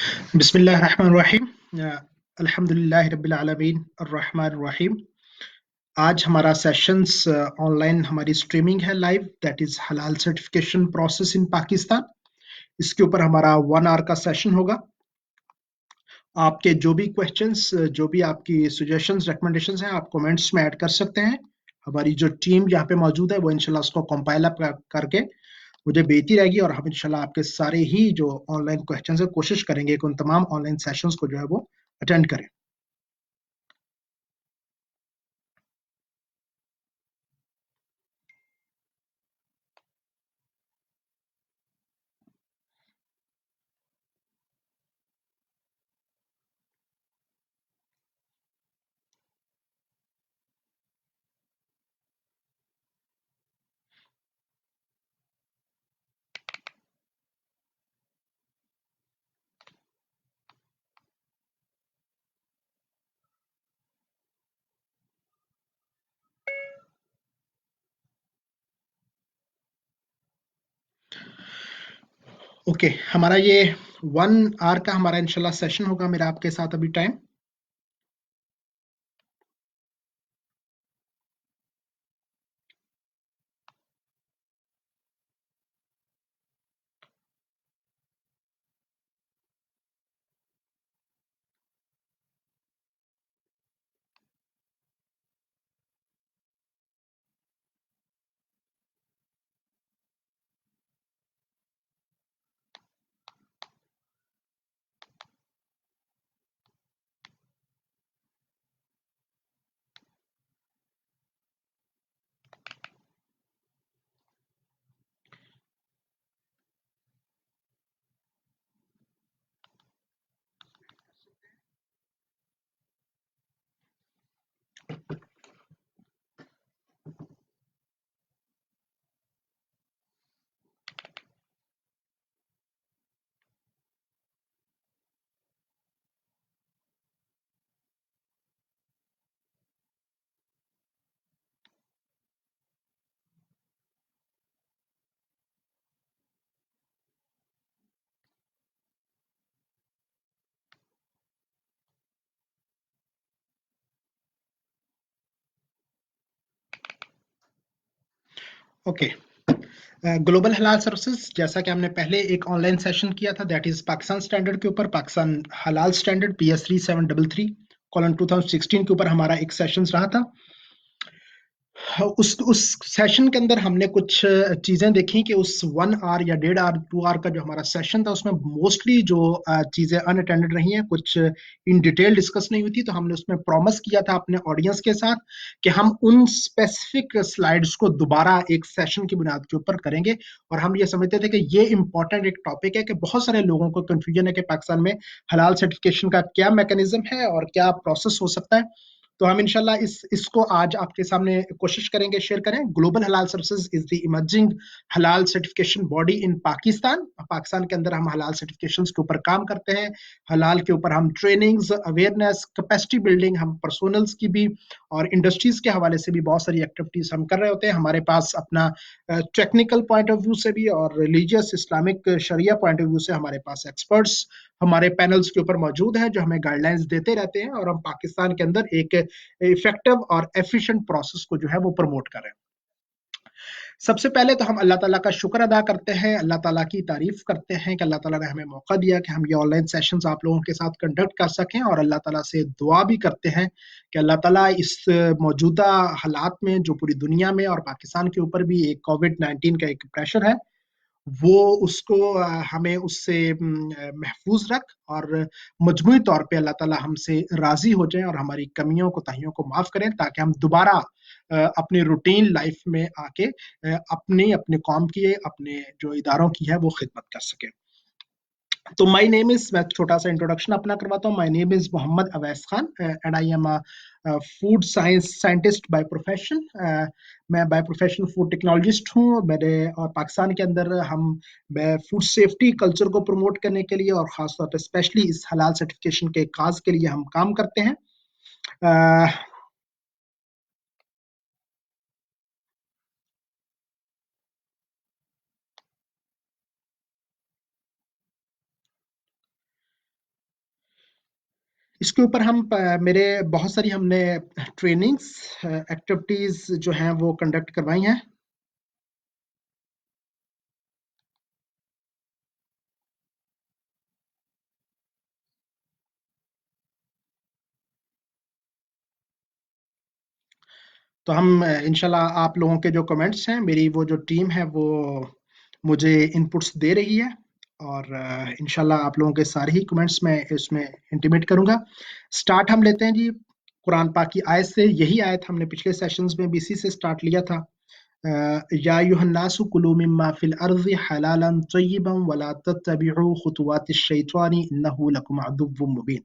बिस्मिल्लाहिर्रहमानिर्रहीम। अल्हम्दुलिल्लाहि रब्बिल आलमीन अर्रहमानिर रहीम। आज हमारा सेशंस ऑनलाइन हमारी स्ट्रीमिंग है लाइव, दैट इज हलाल सर्टिफिकेशन प्रोसेस इन पाकिस्तान। इसके ऊपर हमारा 1 आवर का सेशन होगा। आपके जो भी क्वेश्चंस, जो भी आपकी सजेशंस, रिकमेंडेशंस हैं, आप कमेंट्स में ऐड कर सकते हैं। हमारी जो टीम यहाँ पे मौजूद है वो इंशाल्लाह उसको कंपाइल अप करके मुझे भेजती रहेगी और हम इंशाल्लाह आपके सारे ही जो ऑनलाइन क्वेश्चंस है कोशिश करेंगे कि उन तमाम ऑनलाइन सेशंस को जो है वो अटेंड करें। ओके, हमारा ये 1 आवर का हमारा इंशाल्लाह सेशन होगा मेरा आपके साथ अभी टाइम। ओके, ग्लोबल हलाल सर्विसेज, जैसा कि हमने पहले एक ऑनलाइन सेशन किया था, दैट इज पाकिस्तान स्टैंडर्ड के ऊपर, पाकिस्तान हलाल स्टैंडर्ड PS 3733:2016 के ऊपर हमारा एक सेशन रहा था। उस सेशन के अंदर हमने कुछ चीजें देखी कि उस 1 आवर या 1.5 आवर 2 आवर का जो हमारा सेशन था उसमें मोस्टली जो चीजें अनअटेंडेड रही हैं, कुछ इन डिटेल डिस्कस नहीं हुई थी। तो हमने उसमें प्रॉमिस किया था अपने ऑडियंस के साथ कि हम उन स्पेसिफिक स्लाइड्स को दोबारा एक सेशन की बुनियाद के ऊपर करेंगे। और हम ये समझते थे कि ये इंपॉर्टेंट एक टॉपिक है कि बहुत सारे लोगों को कंफ्यूजन है कि पाकिस्तान में हलाल सर्टिफिकेशन का क्या मैकेनिज्म है और क्या प्रोसेस हो सकता है। तो हम इंशाल्लाह इसको आज आपके सामने कोशिश करेंगे शेयर करें। ग्लोबल हलाल सर्विसेज इज द इमर्जिंग हलाल certification body in Pakistan. Pakistan के अंदर हम हलाल सर्टिफिकेशन के ऊपर काम करते हैं। हलाल के ऊपर हम ट्रेनिंग्स, अवेयरनेस, कैपेसिटी बिल्डिंग, हम पर्सनल्स की भी और इंडस्ट्रीज के हवाले से भी बहुत सारी एक्टिविटीज हम कर रहे होते हैं। हमारे पास अपना टेक्निकल पॉइंट ऑफ व्यू से भी और रिलीजियस इस्लामिक शरिया पॉइंट ऑफ व्यू से हमारे पास एक्सपर्ट्स हमारे पैनल्स के ऊपर मौजूद हैं जो हमें गाइडलाइंस देते रहते हैं और हम पाकिस्तान के अंदर एक इफेक्टिव और एफिशिएंट प्रोसेस को जो है वो प्रमोट कर रहे हैं। सबसे पहले तो हम अल्लाह ताला का शुक्र अदा करते हैं, अल्लाह ताला की तारीफ करते हैं कि अल्लाह ताला ने हमें मौका दिया कि हम ये ऑनलाइन सेशंस आप लोगों के साथ कंडक्ट कर सकें। और अल्लाह ताला से दुआ भी करते हैं कि अल्लाह ताला इस मौजूदा हालात में जो पूरी दुनिया में और पाकिस्तान के ऊपर भी एक कोविड-19 का एक प्रेशर है, वो उसको हमें उससे महफूज रख और मजमूई तौर पे अल्लाह ताला हमसे राजी हो जाए और हमारी कमियों कोताहियों को माफ करें, ताकि हम दोबारा अपनी रूटीन लाइफ में आके अपनी अपने कौम की, अपने जो इदारों की है वो खिदमत कर सके। तो माय नेम इज, मैं छोटा सा इंट्रोडक्शन अपना करवाता हूँ। My name is Mohammad Awais Khan and I am a food science scientist by profession. मैं बाय प्रोफेशन फूड टेक्नोलॉजिस्ट हूँ। मेरे और पाकिस्तान के अंदर हम फूड सेफ्टी कल्चर को प्रमोट करने के लिए और खासतौर पर स्पेशली इस हलाल सर्टिफिकेशन के काज के लिए हम काम करते हैं। इसके ऊपर हम मेरे बहुत सारी हमने ट्रेनिंग्स एक्टिविटीज जो हैं वो कंडक्ट करवाई हैं। तो हम इंशाल्लाह आप लोगों के जो कमेंट्स हैं, मेरी वो जो टीम है वो मुझे इनपुट्स दे रही है, और इंशाल्लाह आप लोगों के सारे ही कमेंट्स मैं इसमें इंटीमेट करूंगा। स्टार्ट हम लेते हैं जी कुरान पाक की आयत से। यही आयत हमने पिछले सेशंस में भी इसी से स्टार्ट लिया था। या अय्युहन्नासु कुलू मिम्मा फिल अर्ज़ि हलालन तय्यिबन वला तत्तबिउ खुतुवातिश शैतानी इन्नहु लकुम अदुव्वुम मुबीन।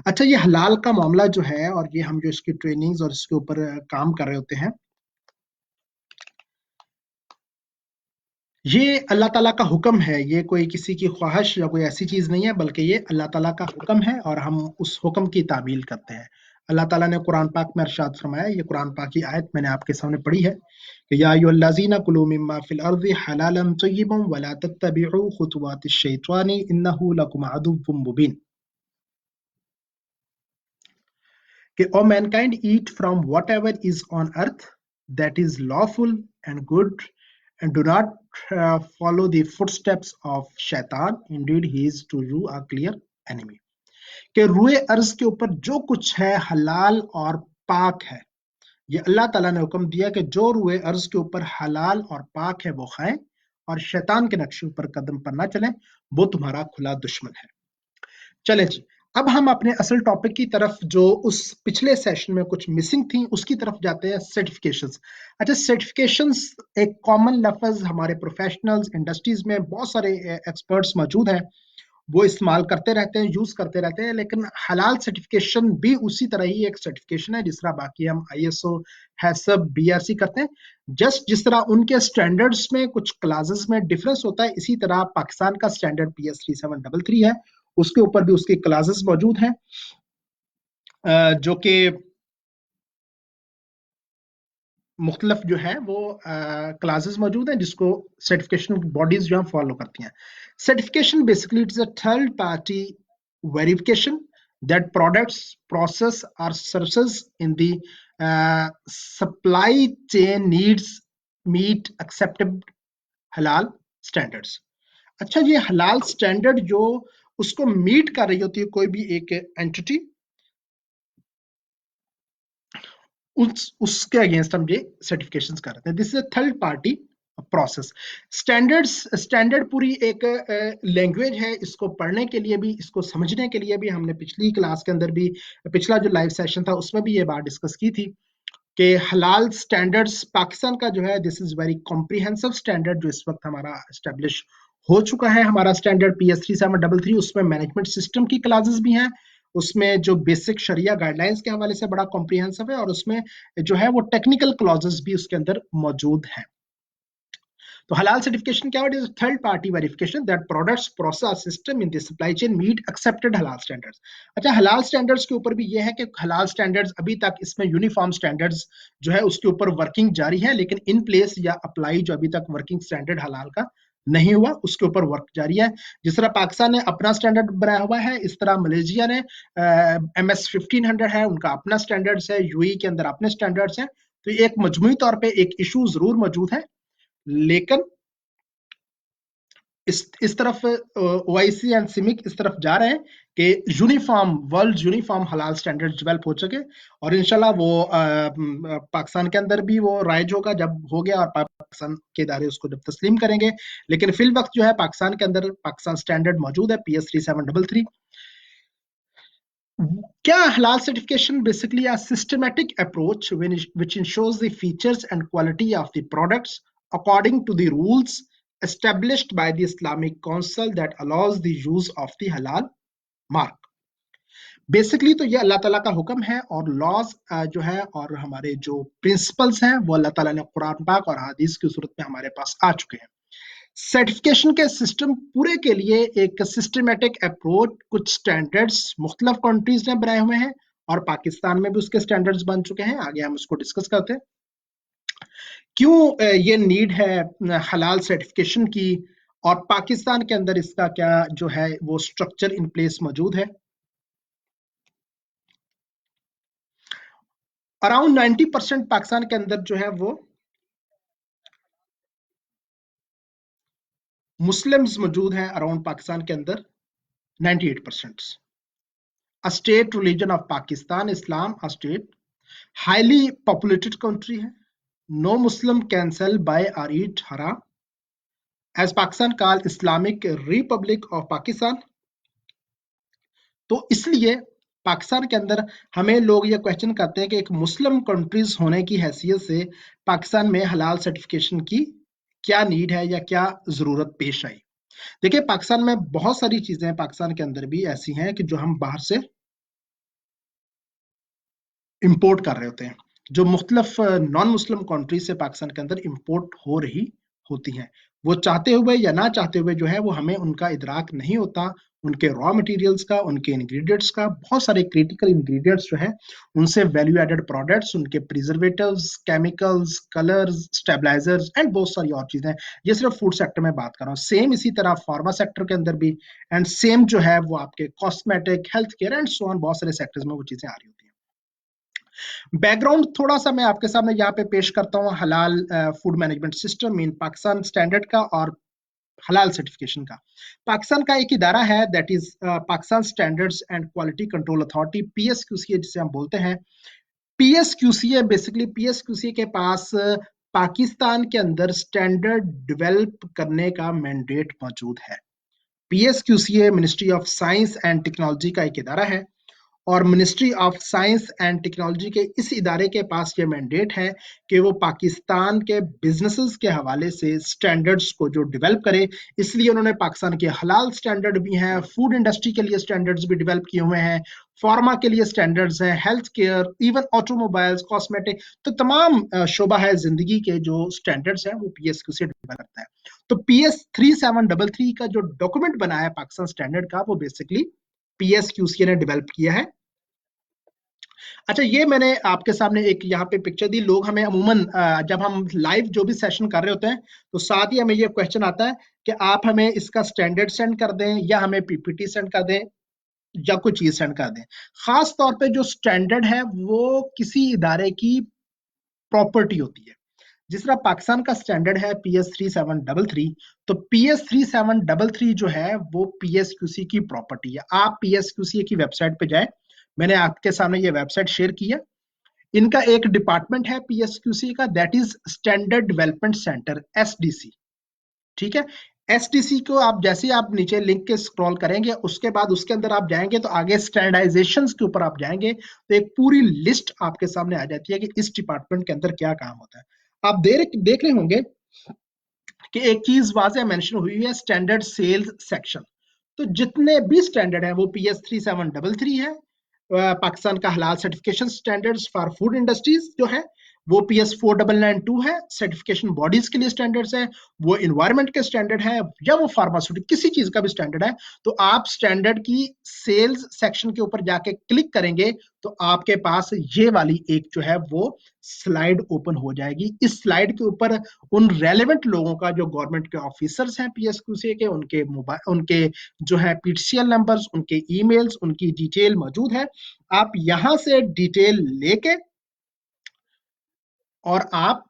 अच्छा, ये हलाल का मामला जो है, और ये हम जो इसकी ट्रेनिंग्स और इसके ऊपर काम कर रहे होते हैं, ये अल्लाह ताला का हुक्म है। ये कोई किसी की ख्वाहिश या कोई ऐसी चीज नहीं है, बल्कि ये अल्लाह ताला का हुक्म है और हम उस हुक्म की तामील करते हैं। अल्लाह ताला ने कुरान पाक में इरशाद फरमाया, ये कुरान पाक की आयत मैंने आपके सामने पढ़ी है कि या अय्युहल्लज़ीना कुलू मिम्मा फिल अर्ज़ि हलालन तय्यिबन वला तत्तबिउ खुतुवातिश शैतानी इन्नहु लकुम अदुव्वुम मुबीन, कि O mankind eat from whatever is on earth that is lawful and good, and do not follow the footsteps of shaitan, indeed he is to you a clear enemy। कि रुए अर्ज के ऊपर जो कुछ है हलाल और पाक है, ये अल्लाह ताला ने हुक्म दिया कि जो रुए अर्ज के ऊपर हलाल और पाक है वो खाएं, और शैतान के नक्शे ऊपर कदम पर ना चलें, वो तुम्हारा खुला दुश्मन है। चलें जी, अब हम अपने असल टॉपिक की तरफ, जो उस पिछले सेशन में कुछ मिसिंग थी, उसकी तरफ जाते हैं। सर्टिफिकेशंस। अच्छा, सर्टिफिकेशंस एक कॉमन लफ्ज हमारे प्रोफेशनल्स इंडस्ट्रीज में बहुत सारे एक्सपर्ट्स मौजूद हैं, वो इस्तेमाल करते रहते हैं, यूज करते रहते हैं, लेकिन हलाल सर्टिफिकेशन भी उसी तरह ही एक सर्टिफिकेशन है जिस तरह बाकी हम आईएसओ, हैसब, बीआरसी करते हैं। जस्ट जिस तरह उनके स्टैंडर्ड्स में कुछ क्लासेस में डिफरेंस होता है, इसी तरह पाकिस्तान का स्टैंडर्ड PS3733 है, उसके ऊपर भी उसके क्लासेस मौजूद हैं, जो कि मुख्तलफ जो है वो क्लासेस मौजूद हैं, जिसको सर्टिफिकेशन बॉडीज जो है फॉलो करती हैं। Certification basically it's a third party verification that products, process or services in the supply chain needs meet accepted halal standards। अच्छा, ये हलाल स्टैंडर्ड जो उसको मीट कर रही होती है कोई भी एक एंटिटी, उसके अगेंस्ट हम ये सर्टिफिकेशंस करते हैं। This is a third party process. Standards, standard पूरी एक लैंग्वेज है, इसको पढ़ने के लिए भी, इसको समझने के लिए भी हमने पिछली क्लास के अंदर भी, पिछला जो लाइव सेशन था उसमें भी ये बात डिस्कस की थी कि हलाल स्टैंडर्ड्स पाकिस्तान का जो है, this is very comprehensive standard जो इस वक्त हमारा एस्टेब्लिश हो चुका है। हमारा स्टैंडर्ड PS3733, उसमें मैनेजमेंट सिस्टम की क्लासेस भी हैं, उसमें जो बेसिक शरिया गाइडलाइंस के हवाले से बड़ा कॉम्प्रिहेंसिव है, और उसमें जो है वो टेक्निकल क्लॉजेस भी उसके अंदर मौजूद हैं। तो हलाल सर्टिफिकेशन क्या है? It is third party verification that products, process, system in the supply chain meet accepted हलाल स्टैंडर्ड्स। अच्छा, हलाल स्टैंडर्ड्स के ऊपर भी ये है कि हलाल स्टैंडर्ड्स अभी तक इसमें यूनिफॉर्म स्टैंडर्ड्स जो है उसके ऊपर वर्किंग जारी है, लेकिन इन प्लेस या अप्लाई जो अभी तक वर्किंग स्टैंडर्ड हलाल का नहीं हुआ, उसके ऊपर वर्क जारी है। जिस तरह पाकिस्तान ने अपना स्टैंडर्ड बनाया हुआ है, इस तरह मलेशिया ने MS 1500 है, उनका अपना स्टैंडर्ड्स है, यूएई के अंदर अपने स्टैंडर्ड्स हैं। तो एक मजमूई तौर पे एक इशू जरूर मौजूद है, लेकिन इस तरफ ओआईसी एंड सिमिक इस तरफ जा रहे हैं कि यूनिफॉर्म, वर्ल्ड यूनिफॉर्म हलाल स्टैंडर्ड डेवलप हो सके, और इंशाल्लाह वो पाकिस्तान के अंदर भी वो राइज होगा जब हो गया, और पाकिस्तान के इदारे उसको जब तस्लीम करेंगे। लेकिन फिल वक्त जो है पाकिस्तान के अंदर पाकिस्तान स्टैंडर्ड मौजूद है PS3733। क्या हलाल certification? Basically a systematic approach which ensures the features and quality of the products according to the rules established by the Islamic Council that allows the use of the halal mark। Basically तो ये अल्लाह ताला का हुक्म है, और laws जो है और हमारे जो प्रिंसिपल्स हैं वो अल्लाह ताला ने कुरान पाक और हदीस की सूरत में हमारे पास आ चुके हैं। सर्टिफिकेशन के सिस्टम पूरे के लिए एक सिस्टमेटिक अप्रोच, कुछ स्टैंडर्ड्स मुख्तलिफ कंट्रीज ने बनाए हुए हैं, और पाकिस्तान में भी उसके स्टैंडर्ड्स बन चुके हैं। आगे हम उसको डिस्कस करते हैं क्यों ये नीड है हलाल सर्टिफिकेशन की, और पाकिस्तान के अंदर इसका क्या जो है वो स्ट्रक्चर इन प्लेस मौजूद है। अराउंड 90% पाकिस्तान के अंदर जो है वो मुस्लिम्स मौजूद हैं, अराउंड पाकिस्तान के अंदर 98%। A state religion of Pakistan Islam, a state highly populated country है। No Muslim can sell buy or eat हराम as Pakistan call Islamic Republic of Pakistan. तो इसलिए पाकिस्तान के अंदर हमें लोग ये क्वेश्चन करते हैं कि एक मुस्लिम कंट्रीज होने की हैसियत से पाकिस्तान में हलाल सर्टिफिकेशन की क्या नीड है या क्या जरूरत पेश आई। देखिए, पाकिस्तान में बहुत सारी चीजें पाकिस्तान के अंदर भी ऐसी हैं कि जो हम बाहर से इंपोर्ट कर रहे होते हैं, जो मुख्तलिफ नॉन मुस्लिम कंट्री से पाकिस्तान के अंदर इंपोर्ट हो रही होती हैं। वो चाहते हुए या ना चाहते हुए जो है वो हमें उनका इदराक नहीं होता, उनके रॉ मटेरियल्स का, उनके इंग्रेडिएंट्स का। बहुत सारे क्रिटिकल इंग्रेडिएंट्स जो है उनसे वैल्यू एडेड प्रोडक्ट्स, उनके preservatives, chemicals, colours, stabilisers and बहुत सारी और चीजें। ये सिर्फ फूड सेक्टर में बात कर रहा हूँ, सेम इसी तरह फार्मा सेक्टर के अंदर भी, एंड सेम जो है वो आपके cosmetic, health care and so on, बहुत सारे सेक्टर्स में वो चीजें आ रही होती हैं। बैकग्राउंड थोड़ा सा मैं आपके सामने यहाँ पे पेश करता हूँ हलाल food management system in Pakistan standard का और हलाल सर्टिफिकेशन का। पाकिस्तान का एक इदारा है that is Pakistan Standards and Quality Control Authority, PSQCA जिसे हम बोलते हैं। पीएसक्यूसीए बेसिकली, पीएसक्यूसीए के पास पाकिस्तान के अंदर स्टैंडर्ड डेवलप करने का मैंडेट मौजूद है। PSQCA Ministry of Science and Technology का एक इदारा है और Ministry of Science and Technology के इस इदारे के पास ये मैंडेट है कि वो पाकिस्तान के बिजनेसेस के हवाले से स्टैंडर्ड्स को जो डेवलप करे। इसलिए उन्होंने पाकिस्तान के हलाल स्टैंडर्ड भी हैं, फूड इंडस्ट्री के लिए स्टैंडर्ड्स भी डेवलप किए हुए हैं, फार्मा के लिए स्टैंडर्ड्स हैं, health care, even automobiles, cosmetic, तो तमाम शोबा है जिंदगी के जो स्टैंडर्ड्स हैं वो पीएसक्यू से डेवलप करता है। तो पीएस 3733 का जो डॉक्यूमेंट बना है पाकिस्तान स्टैंडर्ड का, वो बेसिकली पीएसक्यूसी ने डेवलप किया है। अच्छा, ये मैंने आपके सामने एक यहाँ पे पिक्चर दी। लोग हमें अमूमन जब हम लाइव जो भी सेशन कर रहे होते हैं तो साथ ही हमें ये क्वेश्चन आता है कि आप हमें इसका स्टैंडर्ड सेंड कर दें या हमें पीपीटी सेंड कर दें या कोई चीज सेंड कर दें। खास तौर पे जो स्टैंडर्ड है वो किसी इदारे की प्रॉपर्टी होती है। जिस तरह पाकिस्तान का स्टैंडर्ड है पीएस 3733, तो पीएस 3733 जो है वो पीएसक्यूसी की प्रॉपर्टी है। आप पीएसक्यूसी की वेबसाइट पे जाए, मैंने आपके सामने ये वेबसाइट शेयर की है। इनका एक डिपार्टमेंट है पीएसक्यूसी का, that is standard development centre, SDC. ठीक है, एसडीसी को आप जैसे आप नीचे लिंक के स्क्रॉल करेंगे उसके बाद उसके अंदर आप जाएंगे तो आगे स्टैंडर्डाइजेशन के ऊपर आप जाएंगे तो एक पूरी लिस्ट आपके सामने आ जाती है कि इस डिपार्टमेंट के अंदर क्या काम होता है। आप देख रहे होंगे कि एक चीज वाज़ेह मेंशन हुई है, स्टैंडर्ड सेल्स सेक्शन। तो जितने भी स्टैंडर्ड है वो पीएस 3733 है, पाकिस्तान का हलाल certification standards for food industries जो है वो पीएस 4992 है, सर्टिफिकेशन बॉडीज के लिए स्टैंडर्ड्स है, वो इन्वायरमेंट के स्टैंडर्ड है या वो फार्मास्यूटिकल किसी चीज का भी स्टैंडर्ड है। तो आप स्टैंडर्ड की सेल्स सेक्शन के ऊपर जाके क्लिक करेंगे तो आपके पास ये वाली एक जो है वो स्लाइड ओपन हो जाएगी। इस स्लाइड के ऊपर उन रेलेवेंट लोगों का जो गवर्नमेंट के ऑफिसर्स हैं पीएसक्यूसी के, उनके मोबाइल, उनके जो है पीसीएल नंबर्स, उनके ईमेल्स, उनकी डिटेल मौजूद है। आप यहां से डिटेल लेके और आप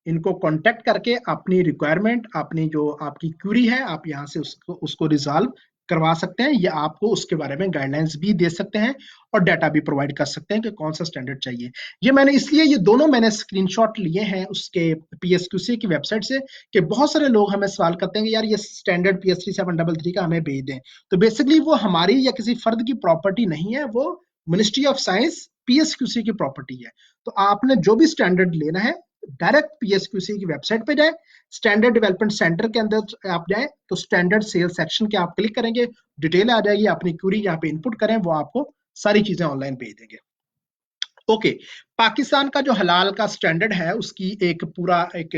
इनको कांटेक्ट करके अपनी रिक्वायरमेंट, अपनी जो आपकी क्यूरी है, आप यहां से उसको रिजॉल्व करवा सकते हैं या आपको उसके बारे में गाइडलाइंस भी दे सकते हैं और डाटा भी प्रोवाइड कर सकते हैं कि कौन सा स्टैंडर्ड चाहिए। ये मैंने इसलिए ये दोनों मैंने स्क्रीनशॉट लिए हैं उसके पीएसक्यूसी की वेबसाइट से कि बहुत सारे लोग हमें सवाल करते हैं कि यार ये स्टैंडर्ड पीएस 3733 का हमें भेज दें। तो बेसिकली वो हमारी या किसी फर्द की प्रॉपर्टी नहीं है, वो मिनिस्ट्री ऑफ साइंस पीएसक्यूसी की प्रॉपर्टी है। तो आपने जो भी स्टैंडर्ड लेना है डायरेक्ट पीएसक्यूसी की वेबसाइट पे जाए, स्टैंडर्ड डेवलपमेंट सेंटर के अंदर आप जाए तो स्टैंडर्ड सेल्स सेक्शन के आप क्लिक करेंगे, डिटेल आ जाएगी, अपनी क्यूरी यहाँ पे इनपुट करें, वो आपको सारी चीजें ऑनलाइन भेज देंगे। ओके, पाकिस्तान का जो हलाल का स्टैंडर्ड है उसकी एक पूरा एक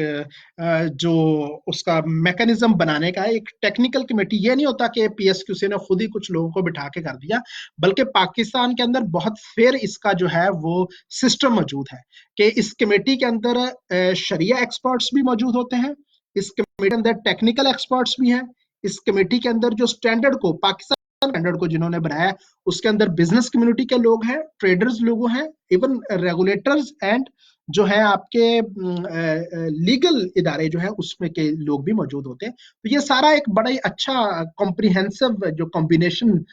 जो उसका मैकेनिज्म बनाने का एक टेक्निकल कमेटी, ये नहीं होता कि पीएसक्यूसी ने खुद ही कुछ लोगों को बिठा के कर दिया, बल्कि पाकिस्तान के अंदर बहुत फेयर इसका जो है वो सिस्टम मौजूद है कि इस कमेटी के अंदर शरिया एक्सपर्ट्स भी मौजूद होते हैं, इस कमेटी के अंदर टेक्निकल एक्सपर्ट्स भी हैं, इस कमेटी के अंदर जो स्टैंडर्ड को पाकिस्तान स्टैंडर्ड को जिन्होंने बनाया उसके अंदर बिजनेस कम्युनिटी के लोग हैं, ट्रेडर्स लोग हैं, इवन रेगुलेटर्स एंड जो है आपके लीगल इदारे जो है उसमें के लोग भी मौजूद होते हैं। तो ये सारा एक बड़ा ही अच्छा कॉम्प्रिहेंसिव जो कॉम्बिनेशन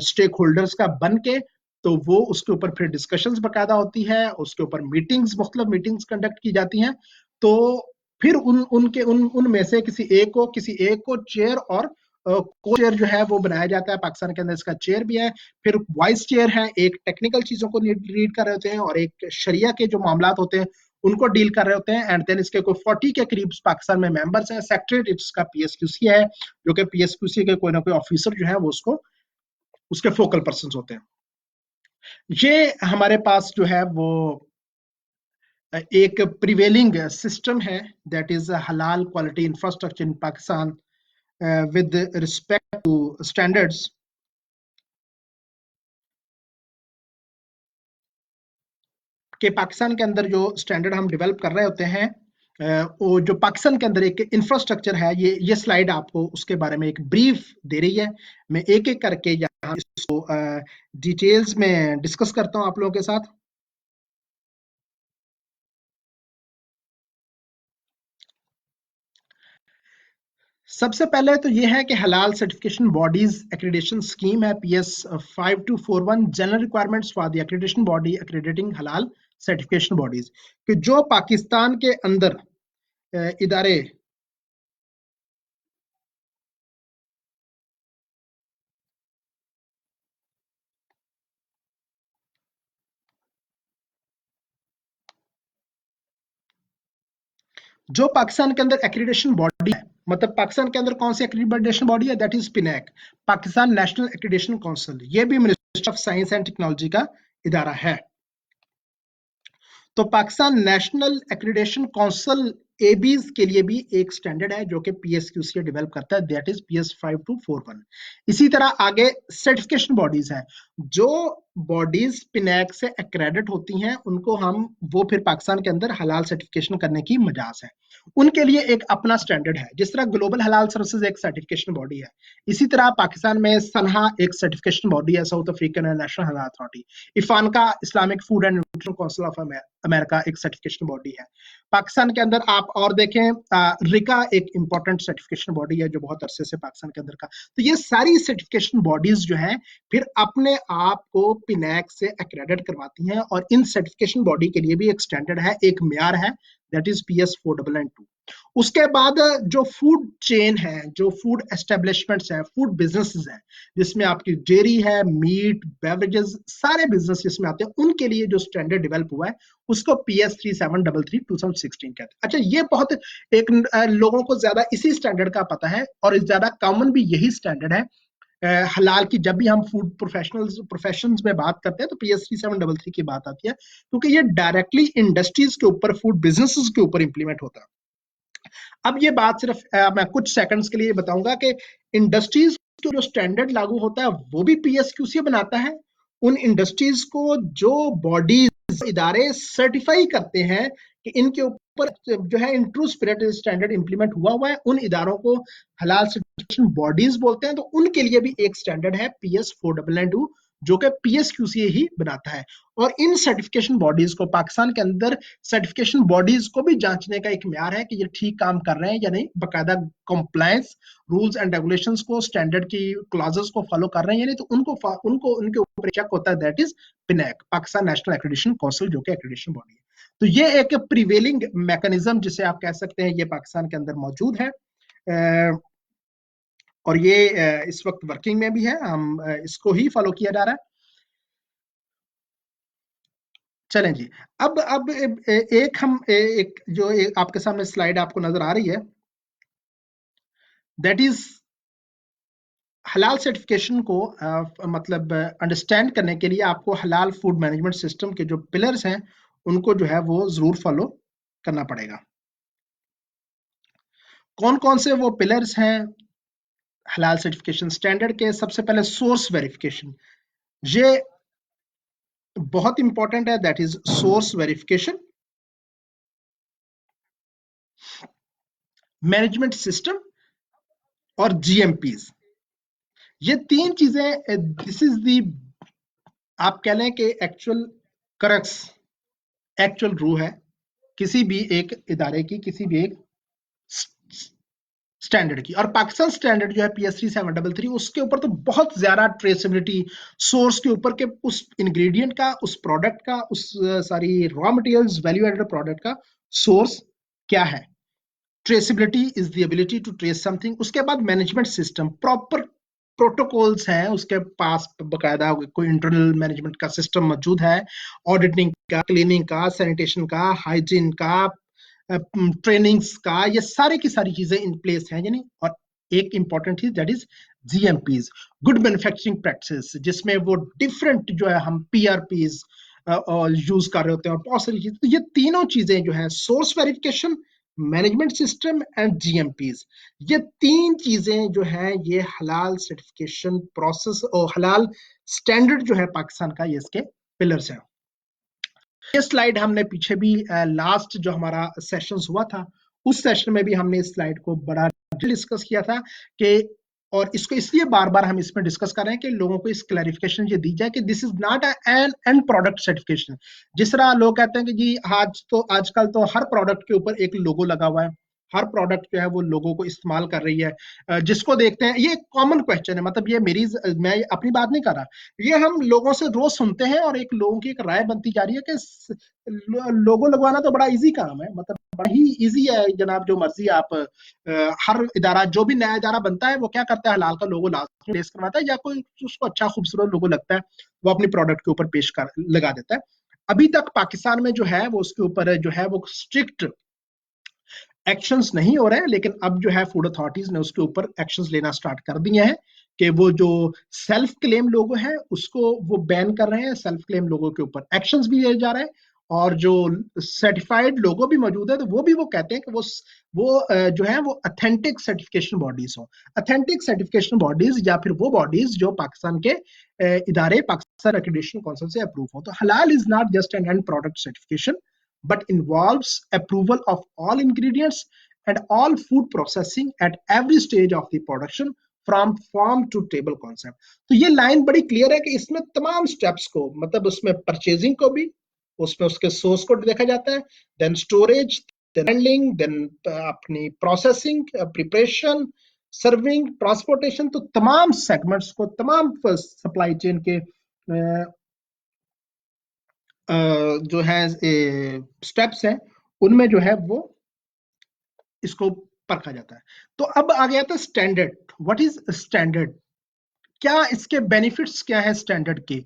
स्टेक होल्डर्स का बन के, तो वो उसके ऊपर फिर डिस्कशंस बकायदा होती है, उसके ऊपर मीटिंग्स मुख्तलिफ मीटिंग्स कंडक्ट की जाती हैं। तो फिर उनमें से किसी एक को चेयर और को चेयर जो है वो बनाया जाता है। पाकिस्तान के अंदर इसका चेयर भी है, फिर वाइस चेयर है, एक टेक्निकल चीजों को रीड कर रहे होते हैं और एक शरिया के जो मामला होते हैं उनको डील कर रहे होते हैं। एंड देन इसके कोई 40 के करीब पाकिस्तान में मेंबर्स हैं। सेक्रेटरी इसका पीएसक्यूसी है, जो कि पीएसक्यूसी के कोई ना कोई ऑफिसर जो है वो उसको उसके फोकल पर्सन होते हैं। ये हमारे पास जो है वो एक प्रिवेलिंग सिस्टम है, दैट इज हलाल quality infrastructure in Pakistan with respect to standards. कि पाकिस्तान के अंदर जो स्टैंडर्ड हम डेवलप कर रहे होते हैं, वो जो पाकिस्तान के अंदर एक इंफ्रास्ट्रक्चर है, ये स्लाइड आपको उसके बारे में एक ब्रीफ दे रही है। मैं एक एक करके यहाँ इसको डिटेल्स में डिस्कस करता हूँ आप लोगों के साथ। सबसे पहले तो ये है कि halal certification bodies accreditation scheme है, PS 5241 general requirements for the accreditation body accrediting halal certification bodies, कि जो पाकिस्तान के अंदर इदारे जो पाकिस्तान के अंदर एक्रेडिटेशन बॉडी है, मतलब पाकिस्तान के अंदर कौन सी एक्रेडिटेशन बॉडी है, that is PNAC, Pakistan National Accreditation Council. ये भी Ministry of Science and Technology का इदारा है। तो Pakistan National Accreditation Council ABs के लिए भी एक स्टैंडर्ड है जो कि पीएसक्यूसी डेवलप करता है, दैट इज PS 5241। इसी तरह आगे सर्टिफिकेशन बॉडीज हैं, जो बॉडीज पिनैक से एक्रेडिट होती हैं उनको हम वो फिर पाकिस्तान के अंदर हलाल सर्टिफिकेशन करने की मजाज है, उनके लिए एक अपना स्टैंडर्ड है। जिस तरह ग्लोबल हलाल सर्विसेज एक सर्टिफिकेशन बॉडी है, इसी तरह पाकिस्तान में सनहा एक सर्टिफिकेशन बॉडी है, South African National Halal Authority. IFANCA Islamic Food and Nutrition Council of America एक सर्टिफिकेशन बॉडी है। पाकिस्तान के अंदर आप और देखें, रिका एक इंपॉर्टेंट सर्टिफिकेशन बॉडी है जो बहुत अरसे से पाकिस्तान के अंदर का। तो ये सारी सर्टिफिकेशन बॉडीज जो हैं फिर अपने आप को पिनैक से एक्रेडिट करवाती हैं, और इन सर्टिफिकेशन बॉडी के लिए भी एक स्टैंडर्ड है, एक म्यार है, दैट इज PS 422। उसके बाद जो फूड चेन है, जो फूड एस्टेब्लिशमेंट्स है, फूड बिजनेसेस है, जिसमें आपकी डेयरी है, मीट, बेवरेजेस, सारे बिजनेस जिसमें आते हैं, उनके लिए जो स्टैंडर्ड डेवलप हुआ है उसको PS 3733 2016 कहते हैं। अच्छा, ये बहुत एक लोगों को ज्यादा इसी स्टैंडर्ड का पता है, और ज्यादा कॉमन भी यही स्टैंडर्ड है हलाल की। जब भी हम फूड प्रोफेशंस में बात करते हैं तो PS 3733 की बात आती है, क्योंकि ये डायरेक्टली इंडस्ट्रीज के ऊपर, फूड बिजनेसेस के ऊपर इंप्लीमेंट होता है। अब ये बात सिर्फ मैं कुछ सेकंड्स के लिए बताऊंगा कि इंडस्ट्रीज को जो स्टैंडर्ड लागू होता है वो भी पीएसक्यूसी बनाता है। उन इंडस्ट्रीज को जो बॉडीज इदारे सर्टिफाई करते हैं कि इनके ऊपर जो है in true spirit standard implement हुआ है, उन इदारों को हलाल सर्टिफिकेशन बॉडीज बोलते हैं। तो उनके लिए भी एक स्टैंडर्ड है PS 422 जो कि पीएसक्यूसी ही बनाता है। और इन सर्टिफिकेशन बॉडीज को पाकिस्तान के अंदर सर्टिफिकेशन बॉडीज को भी जांचने का एक म्यार है कि ये ठीक काम कर रहे हैं या नहीं, बाकायदा कंप्लायंस रूल्स एंड रेगुलेशंस को, स्टैंडर्ड की क्लॉजेस को फॉलो कर रहे हैं या नहीं, तो उनको उनके ऊपर चेक होता है, that is PNAC, Pakistan National Accreditation Council, जो कि एक्रेडिटेशन बॉडी है। तो ये एक प्रिवेलिंग मैकेनिज्म जिसे आप कह सकते हैं, ये पाकिस्तान के अंदर मौजूद है, और ये इस वक्त वर्किंग में भी है, हम इसको ही फॉलो किया जा रहा है। चलें जी, अब एक हम एक जो आपके सामने स्लाइड आपको नजर आ रही है, दैट इज हलाल सर्टिफिकेशन को मतलब अंडरस्टैंड करने के लिए आपको हलाल फूड मैनेजमेंट सिस्टम के जो पिलर्स हैं उनको जो है वो जरूर फॉलो करना पड़ेगा। कौन कौन से वो पिलर्स हैं हलाल सर्टिफिकेशन स्टैंडर्ड के? सबसे पहले सोर्स वेरिफिकेशन, ये बहुत इंपॉर्टेंट है, that is source verification. Management system और GMPs, ये तीन चीजें, दिस इज दी, आप कह लें कि एक्चुअल क्रक्स, एक्चुअल रूह है किसी भी एक इदारे की, किसी भी एक स्टैंडर्ड की। और पाकिस्तान स्टैंडर्ड जो है PS 3733, उसके ऊपर तो बहुत ज्यादा ट्रेसेबिलिटी सोर्स के ऊपर के उस इंग्रेडिएंट का, उस प्रोडक्ट का, उस सारी raw materials value added product का सोर्स क्या है। Traceability is the ability to trace something. उसके बाद मैनेजमेंट सिस्टम, प्रॉपर प्रोटोकॉल्स हैं उसके पास, बकायदा कोई इंटरनल मैनेजमेंट का सिस्टम मौजूद है, ऑडिटिंग का, क्लीनिंग का, सैनिटेशन का, हाइजीन का, ट्रेनिंग्स का, ये सारी की सारी चीजें इन प्लेस हैं यानी। और एक इंपॉर्टेंट चीज that is GMPs, good manufacturing practices, जिसमें वो डिफरेंट जो है हम PRPs यूज कर रहे होते हैं और बहुत सारी चीजें। तो ये तीनों चीजें जो है, source verification, management system and GMPs, ये तीन चीजें जो है ये हलाल सर्टिफिकेशन प्रोसेस और हलाल स्टैंडर्ड जो है पाकिस्तान का, ये इसके पिलर्स हैं। ये स्लाइड हमने पीछे भी लास्ट जो हमारा सेशन हुआ था, उस सेशन में भी हमने इस स्लाइड को बड़ा डिस्कस किया था कि, और इसको इसलिए बार बार हम इसमें डिस्कस कर रहे हैं कि लोगों को इस क्लैरिफिकेशन ये दी जाए कि this is not an and product certification. जिस तरह लोग कहते हैं कि जी आजकल तो हर प्रोडक्ट के ऊपर एक लोगो लगा हुआ है, हर प्रोडक्ट जो है वो लोगों को इस्तेमाल कर रही है, जिसको देखते हैं, ये कॉमन क्वेश्चन है, मतलब ये मैं अपनी बात नहीं कर रहा, ये हम लोगों से रोज सुनते हैं और एक लोगों की एक राय बनती जा रही है कि लोगो लगवाना तो बड़ा इजी काम है, मतलब बड़ा ही इजी है जनाब, जो मर्जी आप हर इदारा, जो भी नया इदारा बनता है वो क्या करता है, हलाल का लोगो लास्ट पेश करवाता है, या कोई उसको अच्छा खूबसूरत लोगो लगता है वो अपनी प्रोडक्ट के ऊपर पेश कर लगा देता है। अभी तक पाकिस्तान में जो है वो उसके ऊपर जो है वो स्ट्रिक्ट एक्शंस नहीं हो रहे हैं, लेकिन अब जो है फूड अथॉरिटीज ने उसके ऊपर एक्शंस लेना स्टार्ट कर दिए हैं कि वो जो सेल्फ क्लेम लोगो है उसको वो बैन कर रहे हैं, सेल्फ क्लेम लोगों के ऊपर एक्शंस भी लिए जा रहे हैं। और जो सर्टिफाइड लोगो भी मौजूद है तो वो कहते हैं कि जो है वो अथेंटिक सर्टिफिकेशन बॉडीज हो, अथेंटिक सर्टिफिकेशन बॉडीज, या फिर वो बॉडीज जो पाकिस्तान के इदारे, पाकिस्तान एक्रेडिटेशन काउंसिल से अप्रूव हो। तो हलाल is not just an and product certification but involves approval of all ingredients and all food processing at every stage of the production from farm to table concept। तो ये line बड़ी clear है कि इसमें तमाम स्टेप्स को, मतलब उसमें परचेजिंग को भी, उसमें उसके सोर्स को देखा जाता है, then storage, then handling, then अपनी प्रोसेसिंग, प्रिपरेशन, सर्विंग, ट्रांसपोर्टेशन, तो तमाम सेगमेंट्स को, तमाम सप्लाई चेन के जो है स्टेप्स हैं, उनमें जो है वो इसको परखा जाता है। तो अब आ गया था स्टैंडर्ड। व्हाट इज स्टैंडर्ड, क्या इसके बेनिफिट्स क्या है स्टैंडर्ड के,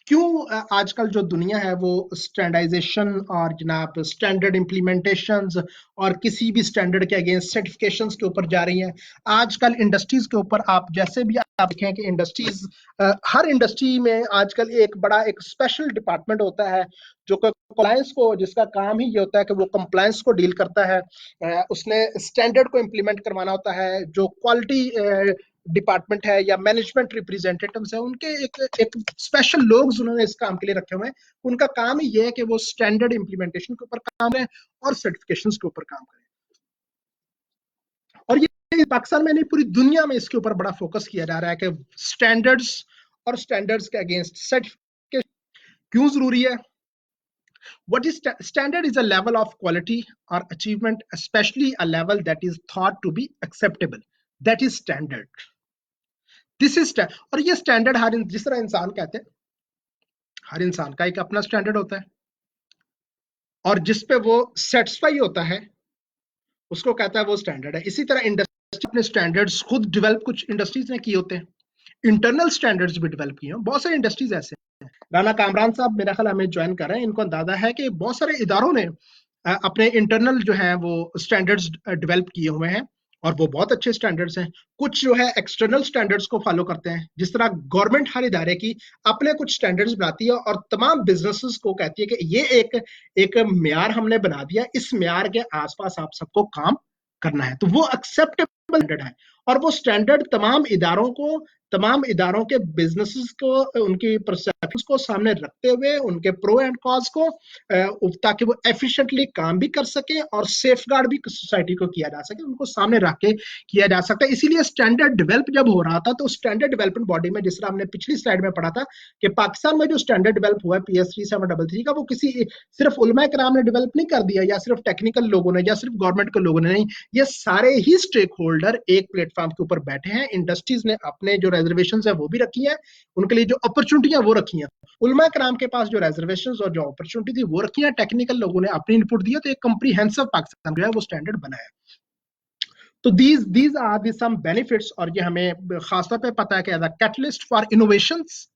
क्यों आजकल जो दुनिया है वो स्टैंडर्डाइजेशन और जनाब स्टैंडर्ड इंप्लीमेंटेशंस और किसी भी स्टैंडर्ड के अगेंस्ट सर्टिफिकेशंस के ऊपर जा रही हैं। आजकल इंडस्ट्रीज के ऊपर आप जैसे भी आप देखें कि इंडस्ट्रीज, हर इंडस्ट्री में आजकल एक बड़ा एक स्पेशल डिपार्टमेंट होता है जो कंप्लायंस को, जिसका काम ही ये होता है कि वो कंप्लायंस को डील करता है, उसने स्टैंडर्ड को इम्प्लीमेंट करवाना होता है। जो क्वालिटी डिपार्टमेंट है या मैनेजमेंट रिप्रेजेंटेटिव्स है, उनके एक स्पेशल लोग उन्होंने इस काम के लिए रखे हुए हैं, उनका काम ही ये है कि वो स्टैंडर्ड इंप्लीमेंटेशन के ऊपर काम करें और सर्टिफिकेशंस के ऊपर काम करें। और ये पाकिस्तान में नहीं, पूरी दुनिया में इसके ऊपर बड़ा फोकस किया जा रहा है कि स्टैंडर्ड्स और स्टैंडर्ड्स के अगेंस्ट सर्टिफिकेशन क्यों जरूरी है। What is standard is a level of quality or achievement, especially a level that is thought to be acceptable. That is standard. This is, और ये स्टैंडर्ड हर, जिस तरह इंसान कहते हैं, हर इंसान का एक अपना स्टैंडर्ड होता है और जिस पे वो सेटिस्फाई होता है उसको कहता है वो स्टैंडर्ड है। इसी तरह इंडस्ट्री अपने स्टैंडर्ड्स खुद डेवलप कुछ इंडस्ट्रीज ने किए होते हैं, इंटरनल स्टैंडर्ड्स भी डेवलप किए हैं। बहुत सारे इंडस्ट्रीज ऐसे हैं, राना कामरान साहब मेरा ख्याल हमें ज्वाइन कर रहे हैं, इनको अंदाजा है कि बहुत सारे इदारों ने अपने इंटरनल जो है वो स्टैंडर्ड्स डेवलप किए हुए हैं और वो बहुत अच्छे स्टैंडर्ड्स हैं। कुछ जो है एक्सटर्नल स्टैंडर्ड्स को फॉलो करते हैं, जिस तरह गवर्नमेंट हर इदारे की अपने कुछ स्टैंडर्ड्स बनाती है और तमाम बिजनेसेस को कहती है कि ये एक म्यार हमने बना दिया, इस म्यार के आसपास आप सबको काम करना है, तो वो एक्सेप्टेबल स्टैंडर्ड है। और वो स्टैंडर्ड तमाम इदारों के बिजनेसेस को, उनकी परसेप्शंस को सामने रखते हुए, उनके प्रो एंड कॉज को, ताकि वो एफिशिएंटली काम भी कर सके और सेफ गार्ड भी सोसाइटी को किया जा सके, उनको सामने रख के किया जा सकता है। इसीलिए स्टैंडर्ड डेवलप जब हो रहा था तो स्टैंडर्ड डेवलपमेंट बॉडी में, जिस तरह हमने पिछली स्लाइड में पढ़ा था कि पाकिस्तान में जो स्टैंडर्ड डेवलप हुआ है PS 3733 का, वो किसी सिर्फ उलमा कराम ने डेवलप नहीं कर दिया, या सिर्फ टेक्निकल लोगों ने, या सिर्फ गवर्नमेंट के लोगों ने नहीं, ये सारे ही स्टेक होल्डर एक प्लेटफॉर्म के ऊपर बैठे हैं। इंडस्ट्रीज ने अपने जो रिजर्वेशन है वो भी रखी है, उनके लिए जो अपॉर्चुनिटियां वो रखी हैं, उलमा कराम के पास जो रिजर्वेशन और जो अपॉर्चुनिटी थी वो रखी है, टेक्निकल लोगों ने अपनी इनपुट दिया, तो एक कंप्रीहेंसिव पाकिस्तान जो है वो स्टैंडर्ड बनाया। तो these are the some benefits, और ये हमें खासतौर पे पता है कि as a catalyst for innovations,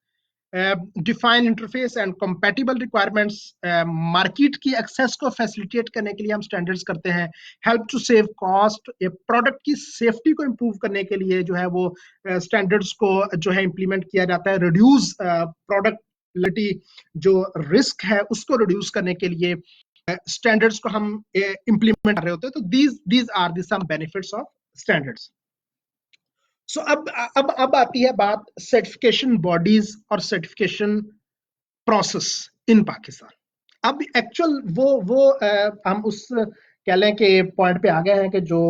define interface and compatible requirements, market की एक्सेस को फैसिलिटेट करने के लिए हम स्टैंडर्ड्स करते हैं, help to save cost, product की सेफ्टी को इंप्रूव करने के लिए जो है वो स्टैंडर्ड्स को जो है इंप्लीमेंट किया जाता है, रिड्यूस प्रोडक्ट जो रिस्क है उसको रिड्यूस करने के लिए स्टैंडर्ड्स को हम इंप्लीमेंट कर रहे होते हैं। तो these are the some benefits of standards. सो अब आती है बात सर्टिफिकेशन बॉडीज और सर्टिफिकेशन प्रोसेस इन पाकिस्तान। अब एक्चुअल वो हम उस कह लें कि पॉइंट पे आ गए हैं कि जो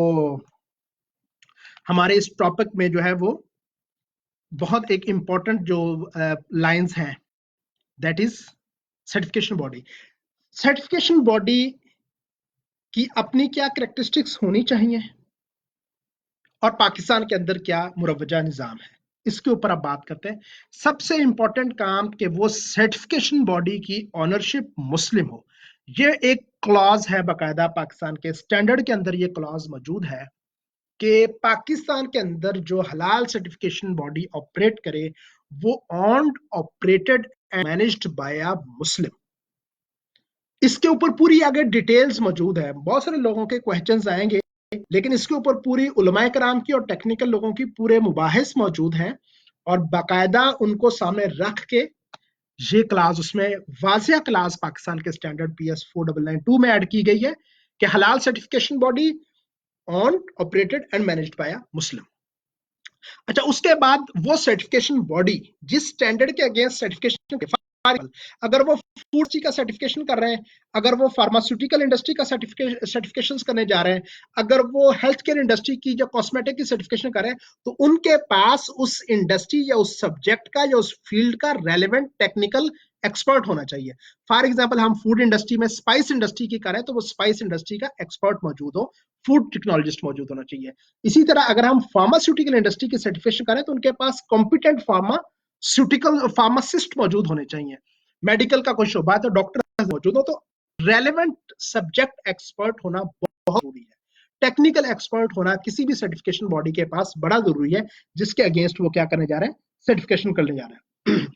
हमारे इस टॉपिक में जो है वो बहुत एक इंपॉर्टेंट जो लाइंस हैं, that is certification body. Certification body की अपनी क्या कैरेक्टरिस्टिक्स होनी चाहिए और पाकिस्तान के अंदर क्या मुरव्वजा निज़ाम है, इसके ऊपर अब बात करते हैं। सबसे इंपॉर्टेंट काम कि वो सर्टिफिकेशन बॉडी की ऑनरशिप मुस्लिम हो। ये एक क्लॉज है बाकायदा, पाकिस्तान के स्टैंडर्ड के अंदर ये क्लॉज मौजूद है कि पाकिस्तान के अंदर जो हलाल सर्टिफिकेशन बॉडी ऑपरेट करे वो owned, operated and managed by a Muslim. इसके ऊपर पूरी आगे डिटेल्स मौजूद है, बहुत सारे लोगों के क्वेश्चंस आएंगे, लेकिन इसके ऊपर पूरी उलमाए कराम की और टेक्निकल लोगों की पूरे मुबाहिस मौजूद हैं, और बाकायदा उनको सामने रख के ये क्लास, उसमें वाजिया क्लास पाकिस्तान के स्टैंडर्ड PS 4992 में ऐड की गई है कि halal certification body on, operated and managed bye मुस्लिम। अच्छा, उसके बाद वो सर्टिफिकेशन बॉडी जिस स्टैंडर्ड के अगेंस्ट सर्टिफिकेशन, अगर वो फूड का सर्टिफिकेशन कर रहे हैं, अगर वो फार्मास्यूटिकल इंडस्ट्री का सर्टिफिकेशन करने जा रहे हैं, अगर वो हेल्थ केयर इंडस्ट्री की जो कॉस्मेटिक की सर्टिफिकेशन कर रहे हैं, तो उनके पास उस इंडस्ट्री या उस सब्जेक्ट का या उस फील्ड का रेलेवेंट टेक्निकल एक्सपर्ट होना चाहिए। फॉर एग्जांपल, हम फूड इंडस्ट्री में स्पाइस इंडस्ट्री की करें तो वो स्पाइस इंडस्ट्री का एक्सपर्ट मौजूद हो, फूड टेक्नोलॉजिस्ट मौजूद होना चाहिए। इसी तरह अगर हम फार्मास्यूटिकल इंडस्ट्री की सर्टिफिकेशन करें तो उनके पास कॉम्पिटेंट फार्मासिस्ट मौजूद होने चाहिए। मेडिकल का कोई शोबा है तो डॉक्टर मौजूद हो। तो रेलेवेंट सब्जेक्ट एक्सपर्ट होना बहुत जरूरी है। टेक्निकल एक्सपर्ट होना किसी भी सर्टिफिकेशन बॉडी के पास बड़ा जरूरी है, जिसके अगेंस्ट वो क्या करने जा रहे हैं, सर्टिफिकेशन करने जा रहे हैं।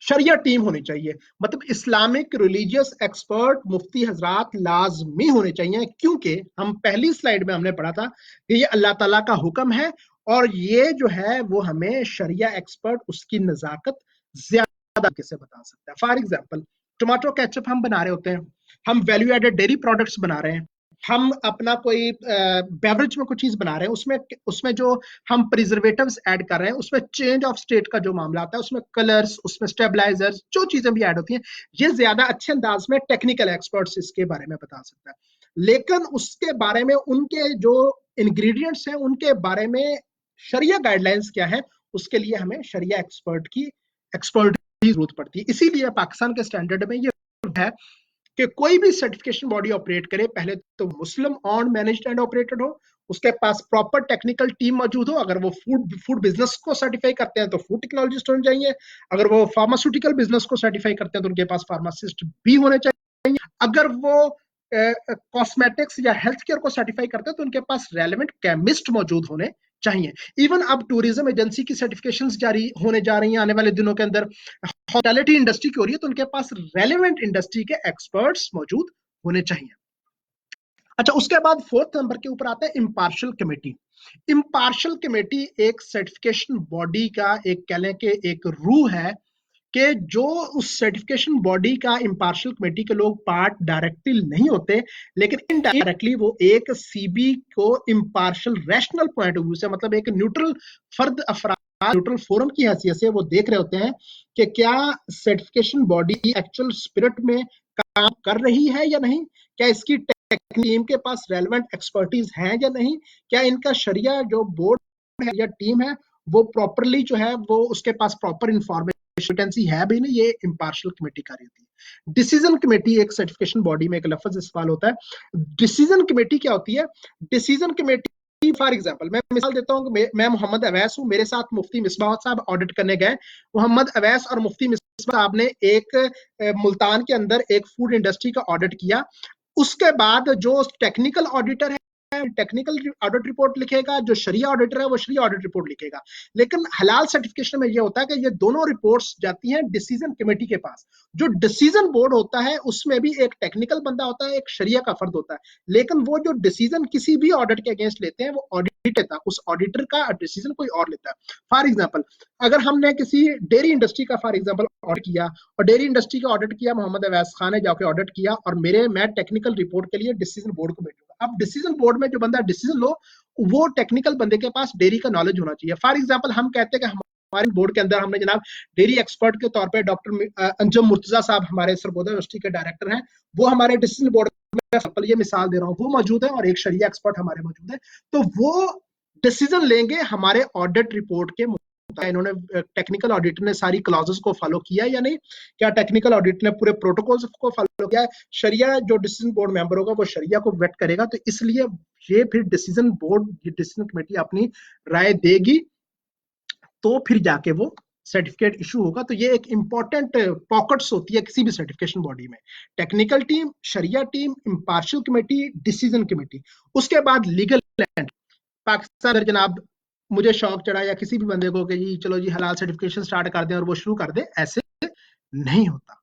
शरिया टीम होनी चाहिए, मतलब इस्लामिक रिलीजियस एक्सपर्ट मुफ्ती हजरात लाजमी होने चाहिए, क्योंकि हम पहली स्लाइड में हमने पढ़ा था कि ये अल्लाह ताला का हुक्म है, और ये जो है वो हमें शरिया एक्सपर्ट उसकी नजाकत ज्यादा कैसे बता सकता है। फॉर एग्जाम्पल, टोमेटो केचप हम बना रहे होते हैं, हम वैल्यू एडेड डेयरी प्रोडक्ट्स बना रहे हैं, हम अपना कोई बेवरेज में कोई चीज बना रहे हैं, उसमें जो हम प्रिजर्वेटिव्स ऐड कर रहे हैं, उसमें चेंज ऑफ स्टेट का जो मामला आता है, उसमें कलर्स, उसमें स्टेबलाइजर्स, जो चीजें भी ऐड होती हैं, ये ज्यादा अच्छे अंदाज में टेक्निकल एक्सपर्ट्स इसके बारे में बता सकता है। लेकिन उसके बारे में, उनके जो इंग्रेडिएंट्स हैं उनके बारे में शरिया गाइडलाइंस क्या है, उसके लिए हमें शरिया एक्सपर्ट की जरूरत पड़ती है। इसीलिए पाकिस्तान के स्टैंडर्ड में ये है कि कोई भी सर्टिफिकेशन बॉडी ऑपरेट करे, पहले तो मुस्लिम ऑन, मैनेज्ड एंड ऑपरेटेड हो, उसके पास प्रॉपर टेक्निकल टीम मौजूद हो। अगर वो फूड बिजनेस को सर्टिफाई करते हैं तो फूड टेक्नोलॉजिस्ट होने चाहिए, अगर वो फार्मास्यूटिकल बिजनेस को सर्टिफाई करते हैं तो उनके पास फार्मासिस्ट भी होने चाहिए, अगर वो कॉस्मेटिक्स या हेल्थ केयर को सर्टिफाई करते हैं तो उनके पास रेलेवेंट केमिस्ट मौजूद होने चाहिए। इवन अब टूरिज्म एजेंसी की सर्टिफिकेशंस जारी होने जा रही हैं आने वाले दिनों के अंदर, हॉस्पिटैलिटी इंडस्ट्री की हो रही है, तो उनके पास रेलेवेंट इंडस्ट्री के एक्सपर्ट्स मौजूद होने चाहिए। अच्छा, उसके बाद फोर्थ नंबर के ऊपर आता है इम्पार्शियल कमेटी। इम्पार्शियल कमेटी एक सर्टिफिकेशन बॉडी का एक कह लें कि एक रूह है कि जो उस सर्टिफिकेशन बॉडी का इम्पार्शियल कमेटी के लोग पार्ट डायरेक्टली नहीं होते, लेकिन इनडायरेक्टली वो एक सीबी को impartial rational point of view से, मतलब एक न्यूट्रल फर्द अफराद, न्यूट्रल फोरम की हैसियत से वो देख रहे होते हैं कि क्या सर्टिफिकेशन बॉडी एक्चुअल स्पिरिट में काम कर रही है या नहीं, क्या इसकी टीम के पास रेलेवेंट एक्सपर्टीज है या नहीं, क्या इनका शरिया जो बोर्ड है या टीम है वो प्रॉपरली जो है वो उसके पास प्रॉपर इंफॉर्मेशन है भी नहीं। ये इम्पार्शियल कमेटी कार्य होती है। डिसीजन कमेटी एक सर्टिफिकेशन बॉडी में एक लफ्ज इस्तेमाल होता है। डिसीजन कमेटी क्या होती है? डिसीजन कमेटी फॉर एग्जांपल मैं मिसाल देता हूं कि मैं मोहम्मद अवैस हूं, मेरे साथ मुफ्ती मिसबाह साहब ऑडिट करने गए। मोहम्मद अवैस और मुफ्ती मिसबाह साहब ने एक मुल्तान के अंदर एक फूड इंडस्ट्री का ऑडिट किया। उसके बाद जो टेक्निकल ऑडिटर है टेक्निकल ऑडिट रिपोर्ट लिखेगा, जो शरिया ऑडिटर है वो शरिया ऑडिट रिपोर्ट लिखेगा। लेकिन हलाल सर्टिफिकेशन में ये होता है कि ये दोनों रिपोर्ट्स जाती हैं डिसीजन कमेटी के पास। जो डिसीजन बोर्ड होता है उसमें भी एक टेक्निकल बंदा होता है, एक शरिया का फर्द होता है, लेकिन वो जो डिसीजन किसी भी ऑडिट के अगेंस्ट लेते हैं वो ऑडिट लेता है, उस ऑडिटर का डिसीजन कोई और लेता है। फॉर एग्जाम्पल अगर हमने किसी डेयरी इंडस्ट्री का फॉर एग्जाम्पल ऑडिट किया और डेयरी इंडस्ट्री का ऑडिट किया, मोहम्मद अवैस खान ने जाके ऑडिट किया और मैं टेक्निकल रिपोर्ट के लिए डिसीजन बोर्ड को भेजूंगा। अब डिसीजन बोर्ड में जो बंदा डिसीजन लो वो टेक्निकल बंदे के पास डेयरी का नॉलेज होना चाहिए। फॉर एग्जाम्पल हम कहते हैं कि हमारे बोर्ड के अंदर हमने जनाब डेयरी एक्सपर्ट के तौर पे डॉक्टर अंजुम मुर्तजा साहब हमारे सरगोदा यूनिवर्सिटी के डायरेक्टर हैं, वो हमारे डिसीजन बोर्ड में, ये मिसाल दे रहा हूँ, वो मौजूद है और एक शरिया एक्सपर्ट हमारे मौजूद है। तो वो डिसीजन लेंगे हमारे ऑडिट रिपोर्ट के मुताबिक। इन्होंने टेक्निकल ऑडिटर ने सारी क्लॉजेस को फॉलो किया या नहीं, क्या टेक्निकल ऑडिट ने पूरे प्रोटोकॉल्स को फॉलो किया। शरिया जो डिसीजन बोर्ड मेंबर होगा वो शरिया को वेट करेगा, तो इसलिए ये फिर डिसीजन बोर्ड, डिसीजन कमेटी अपनी राय देगी तो फिर जाके वो सर्टिफिकेट इशू होगा। तो ये एक इंपॉर्टेंट पॉकेट्स होती है किसी भी सर्टिफिकेशन बॉडी में, technical team, Sharia team, impartial committee, decision committee. उसके बाद लीगल एंड पाकिस्तान अगर जनाब मुझे शौक चढ़ा या किसी भी बंदे को कि जी चलो जी हलाल सर्टिफिकेशन स्टार्ट कर दें और वो शुरू कर दे, ऐसे नहीं होता।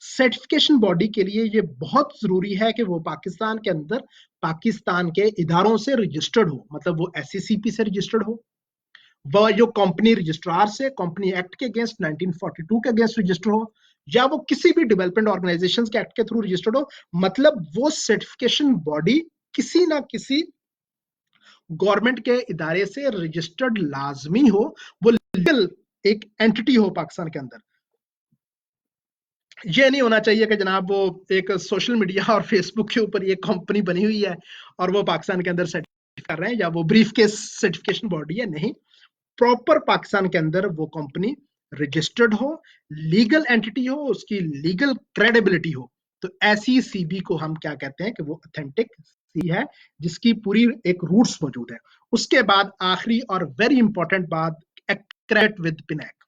सर्टिफिकेशन बॉडी के लिए ये बहुत जरूरी है कि वो पाकिस्तान के अंदर पाकिस्तान के इदारों से रजिस्टर्ड हो, मतलब वो SCCP से रजिस्टर्ड हो, वह जो कंपनी रजिस्ट्रार से कंपनी एक्ट के अगेंस्ट 1942 के अगेंस्ट रजिस्टर हो, या वो किसी भी डेवलपमेंट ऑर्गेनाइजेशंस के एक्ट के थ्रू रजिस्टर्ड हो। मतलब वो सर्टिफिकेशन बॉडी किसी ना किसी गवर्नमेंट के इदारे से रजिस्टर्ड लाजमी हो, वो लीगल एक एंटिटी हो पाकिस्तान के अंदर। ये नहीं होना चाहिए कि जनाब वो एक सोशल मीडिया और फेसबुक के ऊपर ये कंपनी बनी हुई है और वो पाकिस्तान के अंदर सर्टिफाई कर रहे हैं, या वो ब्रीफ केस सर्टिफिकेशन बॉडी है। नहीं, प्रॉपर पाकिस्तान के अंदर वो कंपनी रजिस्टर्ड हो, लीगल एंटिटी हो, उसकी लीगल क्रेडिबिलिटी हो। तो ऐसी सीबी को हम क्या कहते हैं कि वो ऑथेंटिक सी है, जिसकी पूरी एक रूट्स मौजूद है। उसके बाद आखिरी और वेरी इंपॉर्टेंट बात, एक्रेडिट विद पिनैक।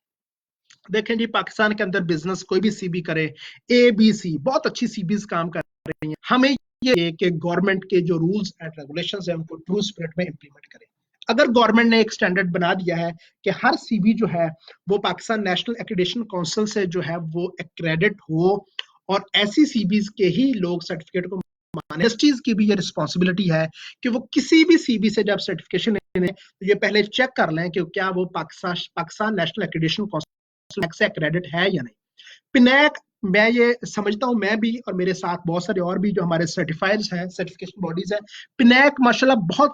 देखें जी, पाकिस्तान के अंदर बिजनेस कोई भी सीबी करे, ABC बहुत अच्छी सीबीज काम कर रही हैं, हमें ये कि गवर्नमेंट के जो रूल्स एंड रेगुलेशंस हैं उनको ट्रू स्पिरिट में इंप्लीमेंट करें। अगर गवर्नमेंट ने एक स्टैंडर्ड बना दिया है कि हर सीबी जो है वो पाकिस्तान नेशनल एक्रेडिटेशन काउंसिल से जो है वो एक्रेडिट हो, और ऐसी सीबीज के ही लोग सर्टिफिकेट को माने। इंडस्ट्रीज की भी ये रिस्पॉन्सिबिलिटी है कि वो किसी भी सीबी से जब सर्टिफिकेशन लेने तो ये पहले चेक कर लें कि क्या वो पाकिस्तान नेशनल एक्रेडिटेशन काउंसिल से एक्रेडिट है या नहीं। पिनैक, मैं ये समझता हूं, मैं भी और मेरे साथ बहुत सारे और भी जो हमारे सर्टिफाइड्स हैं, सर्टिफिकेशन बॉडीज हैं, पिनैक माशाल्लाह बहुत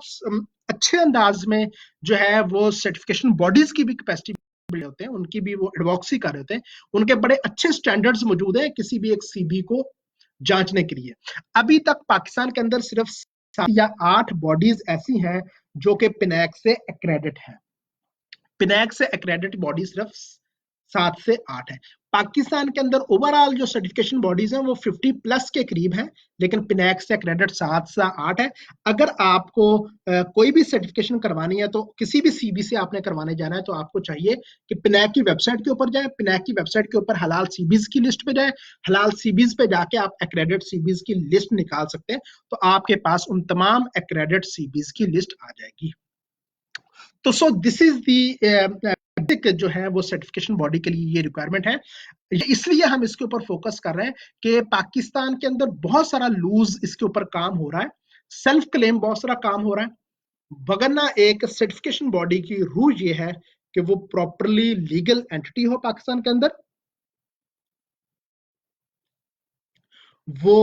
अच्छे अंदाज में जो है वो सर्टिफिकेशन बॉडीज की भी कैपेसिटी होते हैं, उनकी भी वो एडवॉक्सी कर रहे होते हैं, उनके बड़े अच्छे स्टैंडर्ड्स मौजूद हैं किसी भी एक सीबी को जांचने के लिए। अभी तक पाकिस्तान के अंदर सिर्फ 7 या 8 बॉडीज ऐसी हैं जो कि पिनैक से एक्रेडिट है। पिनैक से एक्रेडिट बॉडी सिर्फ 7 से 8 है। पाकिस्तान के अंदर ओवरऑल जो सर्टिफिकेशन बॉडीज हैं वो 50+ के करीब हैं, लेकिन पिनैक से क्रेडिट 7 से 8 है। अगर आपको कोई भी सर्टिफिकेशन करवानी है तो किसी भी सीबी से आपने करवाने जाना है तो आपको चाहिए कि पिनैक की वेबसाइट के ऊपर जाए, पिनैक की वेबसाइट के ऊपर हलाल सीबीज की लिस्ट पे जाए, हलाल सीबीज पे जाके आप एक्रेडिट सीबीज की लिस्ट निकाल सकते हैं, तो आपके पास उन तमाम एक्रेडिट सीबीज की लिस्ट आ जाएगी। तो सो दिस इज दी जो है वो सर्टिफिकेशन बॉडी के लिए ये रिक्वायरमेंट है। इसलिए हम इसके ऊपर फोकस कर रहे हैं कि पाकिस्तान के अंदर बहुत सारा लूज इसके ऊपर काम हो रहा है, सेल्फ क्लेम बहुत सारा काम हो रहा है, वगरना एक सर्टिफिकेशन बॉडी की रूल ये है कि वो प्रॉपरली लीगल एंटिटी हो पाकिस्तान के अंदर, वो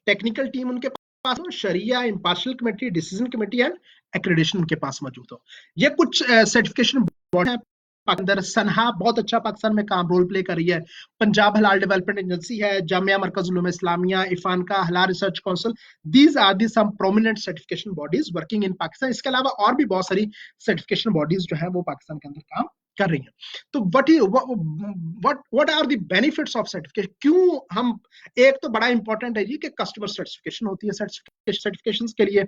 टेक्निकल टीम उनके पास हो, Sharia, impartial committee, decision committee and accreditation उनके पास मौजूद हो। ये कुछ सर्टिफिकेशन बॉडी है। अंदर सनहा बहुत अच्छा पाकिस्तान में काम रोल प्ले कर रही है। पंजाब हलाल डेवलपमेंट एजेंसी है, जामिया मरकज उलूम इस्लामिया, इफानका, हलाल research council. These are the some prominent certification bodies working in Pakistan. इसके अलावा और भी बहुत सारी सर्टिफिकेशन बॉडीज जो है वो पाकिस्तान के अंदर काम कर रही है। तो what are the benefits of certification? क्यों हम, एक तो बड़ा इंपॉर्टेंट है जी कि कस्टमर सर्टिफिकेशन होती है सर्टिफिकेशन के लिए,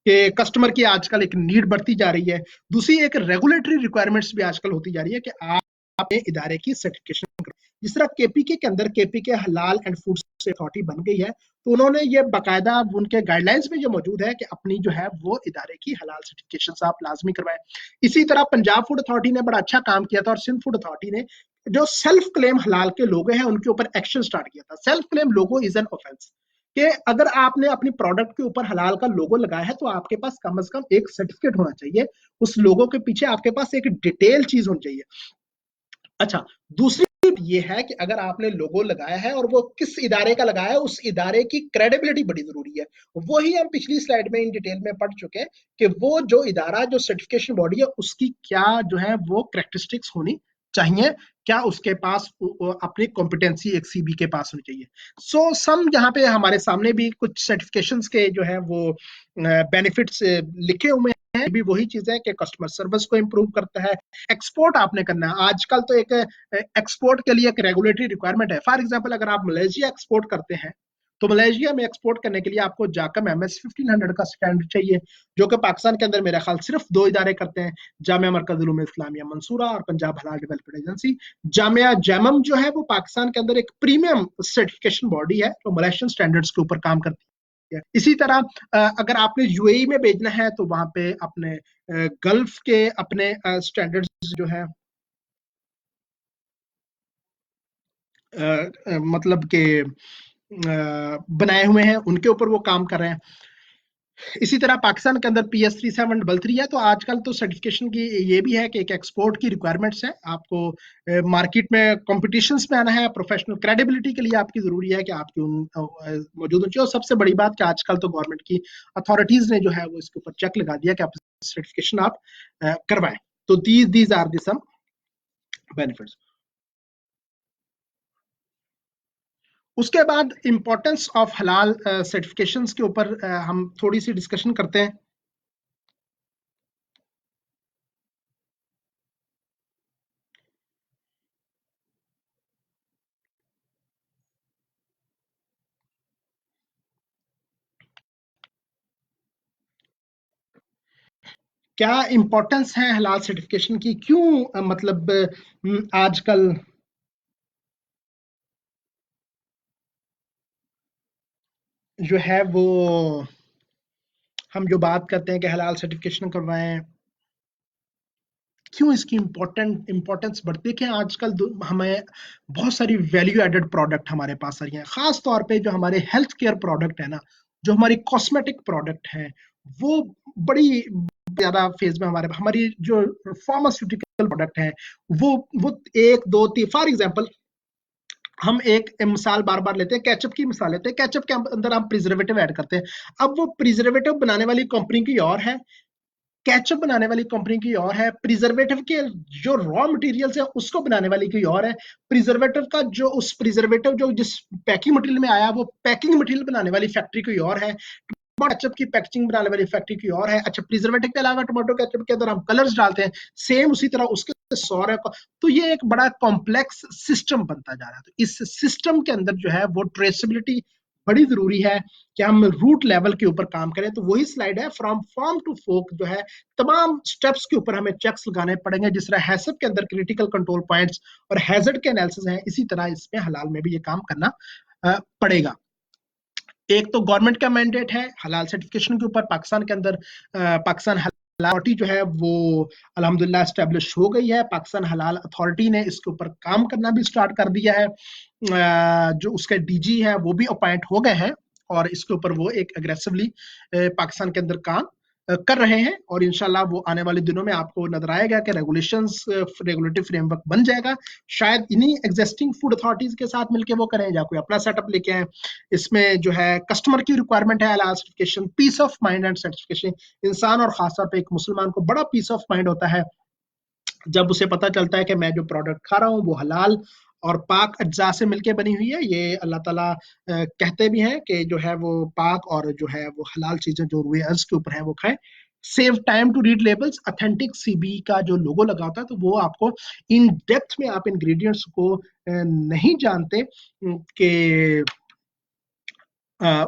कि कस्टमर की आजकल एक नीड बढ़ती जा रही है। दूसरी एक रेगुलेटरी रिक्वायरमेंट्स भी आजकल होती जा रही है कि आप अपने इदारे की सर्टिफिकेशन करो। जिस तरह केपीके के अंदर केपीके हलाल एंड फूड अथॉरिटी बन गई है, तो उन्होंने ये बाकायदा उनके गाइडलाइंस में जो मौजूद है कि अपनी जो है वो इदारे की हलाल सर्टिफिकेशन आप लाजमी करवाएं। इसी तरह पंजाब फूड अथॉरिटी ने बड़ा अच्छा काम किया था, और सिंध फूड अथॉरिटी ने जो सेल्फ क्लेम हलाल के लोगो हैं उनके ऊपर एक्शन स्टार्ट किया था। Self claim logo is an offence, कि अगर आपने अपनी प्रोडक्ट के ऊपर हलाल का लोगो लगाया है तो आपके पास कम से कम एक सर्टिफिकेट होना चाहिए, उस लोगो के पीछे आपके पास एक डिटेल चीज होनी चाहिए। अच्छा, दूसरी ये है कि अगर आपने लोगो लगाया है और वो किस इदारे का लगाया है, उस इदारे की क्रेडिबिलिटी बड़ी जरूरी है। वही हम पिछली स्लाइड में इन डिटेल में पढ़ चुके हैं कि वो जो इदारा, जो सर्टिफिकेशन बॉडी है, उसकी क्या जो है वो कैरेक्टरिस्टिक्स होनी चाहिए, क्या उसके पास अपनी कॉम्पिटेंसी एक सीबी के पास होनी चाहिए। सो सम यहाँ पे हमारे सामने भी कुछ सर्टिफिकेशंस के जो है वो बेनिफिट्स लिखे हुए हैं। भी वही चीज है कि कस्टमर सर्विस को इंप्रूव करता है। एक्सपोर्ट आपने करना है, आजकल तो एक एक्सपोर्ट के लिए एक रेगुलेटरी रिक्वायरमेंट है। फॉर एग्जांपल, अगर आप मलेशिया एक्सपोर्ट करते हैं, तो मलेशिया में एक्सपोर्ट करने के लिए आपको जाकम एमएस 1500 का स्टैंडर्ड चाहिए, जो कि पाकिस्तान के अंदर मेरा ख्याल सिर्फ दो इदारे करते हैं, जामिया मरकज उलूम इस्लामिया मंसूरा और पंजाब हलाल डेवलपमेंट एजेंसी। जामिया जैमम जो है वो पाकिस्तान के अंदर एक प्रीमियम सर्टिफिकेशन बॉडी है, जो मलेशियन स्टैंडर्ड्स के ऊपर काम करती है। इसी तरह अगर आपने यूएई में भेजना है तो वहां पे अपने गल्फ के अपने स्टैंडर्ड्स जो है मतलब के बनाए हुए हैं, उनके ऊपर वो काम कर रहे हैं। इसी तरह पाकिस्तान के अंदर PS3733 है। तो आजकल तो सर्टिफिकेशन की ये भी है कि एक एक्सपोर्ट की रिक्वायरमेंट्स है, आपको मार्केट में कॉम्पिटिशन्स में आना है, प्रोफेशनल क्रेडिबिलिटी के लिए आपकी जरूरी है कि आपकी मौजूद होनी चाहिए। और सबसे बड़ी बात कि आजकल तो गवर्नमेंट की अथॉरिटीज ने जो है वो इसके ऊपर चेक लगा दिया कि आप सर्टिफिकेशन आप करवाएं। तो these are the some benefits. उसके बाद इंपॉर्टेंस ऑफ हलाल सर्टिफिकेशंस के ऊपर हम थोड़ी सी डिस्कशन करते हैं। क्या इंपॉर्टेंस है हलाल सर्टिफिकेशन की? क्यों मतलब आजकल जो है वो हम जो बात करते हैं कि हलाल सर्टिफिकेशन करवाएं, क्यों इसकी इंपॉर्टेंस बढ़ती है? कि आजकल हमें बहुत सारी वैल्यू एडेड प्रोडक्ट हमारे पास आ रही हैं, खास तौर पे जो हमारे हेल्थ केयर प्रोडक्ट है ना, जो हमारी कॉस्मेटिक प्रोडक्ट है, वो बड़ी ज्यादा फेज में हमारी जो फार्मास्यूटिकल प्रोडक्ट है, वो एक दो तीन, फॉर एग्जांपल हम एक मिसाल बार बार लेते हैं, केचप की मिसाल लेते हैं। केचप के अंदर हम प्रिजर्वेटिव ऐड करते हैं। अब वो प्रिजर्वेटिव बनाने वाली कंपनी की और है, केचप बनाने वाली कंपनी की और है, प्रिजर्वेटिव के जो रॉ मटेरियल्स है उसको बनाने वाली की और है, प्रिजर्वेटिव का जो उस प्रिजर्वेटिव जो जिस पैकिंग मटेरियल में आया वो पैकिंग मटेरियल बनाने वाली फैक्ट्री की और है, केचप की पैकेजिंग बनाने वाली फैक्ट्री की और है। अच्छा, प्रिजर्वेटिव के अलावा टमाटो केचप के अंदर हम कलर्स डालते हैं, सेम उसी तरह उसके सौर है। तो ये एक बड़ा कॉम्प्लेक्स सिस्टम बनता जा रहा है। तो इस सिस्टम के अंदर जो है वो ट्रेसेबिलिटी बड़ी जरूरी है कि हम रूट लेवल के ऊपर काम करें। तो वही स्लाइड है, फ्रॉम फार्म टू फोक जो है, तमाम स्टेप्स के ऊपर हमें चेक्स लगाने पड़ेंगे। जिस तरह हैसब के अंदर क्रिटिकल कंट्रोल पॉइंट्स और हैजर्ड के एनालिसिस हैं, इसी तरह इसमें हलाल में भी ये काम करना पड़ेगा। एक तो गवर्नमेंट का मैंडेट है हलाल सर्टिफिकेशन के ऊपर। पाकिस्तान के अंदर पाकिस्तान हलाल अथॉरिटी जो है वो अल्हम्दुलिल्लाह एस्टेब्लिश हो गई है। पाकिस्तान हलाल अथॉरिटी ने इसके ऊपर काम करना भी स्टार्ट कर दिया है। जो उसके डीजी है वो भी अपॉइंट हो गए हैं, और इसके ऊपर वो एक अग्रेसिवली पाकिस्तान के अंदर काम कर रहे हैं और इंशाल्लाह वो आने वाले दिनों में आपको नजर आएगा कि रेगुलेटरी फ्रेमवर्क बन जाएगा। शायद इन्हीं एग्जिस्टिंग फूड अथॉरिटीज के साथ मिलकर वो करें या कोई अपना सेटअप लेके आए। इसमें जो है कस्टमर की रिक्वायरमेंट है हलाल certification, peace of mind and certification. इंसान और खासतौर पर एक मुसलमान को बड़ा पीस ऑफ माइंड होता है जब उसे पता चलता है कि मैं जो प्रोडक्ट खा रहा हूँ वो हलाल और पाक अज्जा से मिलके बनी हुई है। ये अल्लाह ताला कहते भी हैं कि जो है वो पाक और जो है वो हलाल चीजें जो रुए अर्ज के ऊपर है वो खाएं। Save time to read labels. Authentic CB का जो लोगो लगा होता है तो वो आपको इन डेप्थ में आप इंग्रेडिएंट्स को नहीं जानते कि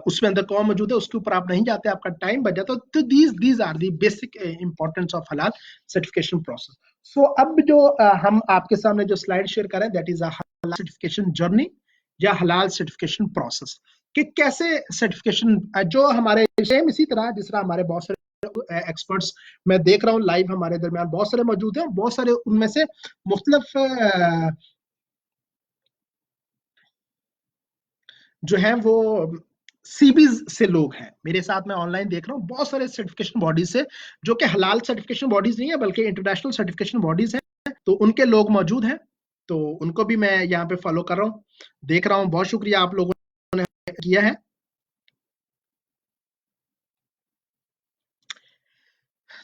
उसमें अंदर कौन मौजूद है, उसके ऊपर आप नहीं जाते, आपका टाइम बच जाता है। तो these are the basic importance of हलाल सर्टिफिकेशन प्रोसेस। सो अब जो हम आपके सामने जो स्लाइड शेयर करें दैट इज अ हलाल सर्टिफिकेशन जर्नी या हलाल सर्टिफिकेशन प्रोसेस कि कैसे सर्टिफिकेशन जो हमारे सेम इसी तरह जिस तरह हमारे बहुत सारे एक्सपर्ट्स मैं देख रहा हूँ लाइव हमारे दरमियान बहुत सारे मौजूद हैं, बहुत सारे उनमें से मुख्तलिफ जो है वो सीबीज से लोग हैं मेरे साथ। मैं ऑनलाइन देख रहा हूँ बहुत सारे सर्टिफिकेशन बॉडीज से जो कि हलाल सर्टिफिकेशन बॉडीज नहीं है बल्कि इंटरनेशनल सर्टिफिकेशन बॉडीज हैं, तो उनके लोग मौजूद हैं, तो उनको भी मैं यहाँ पे फॉलो कर रहा हूँ, देख रहा हूँ। बहुत शुक्रिया आप लोगों ने किया है।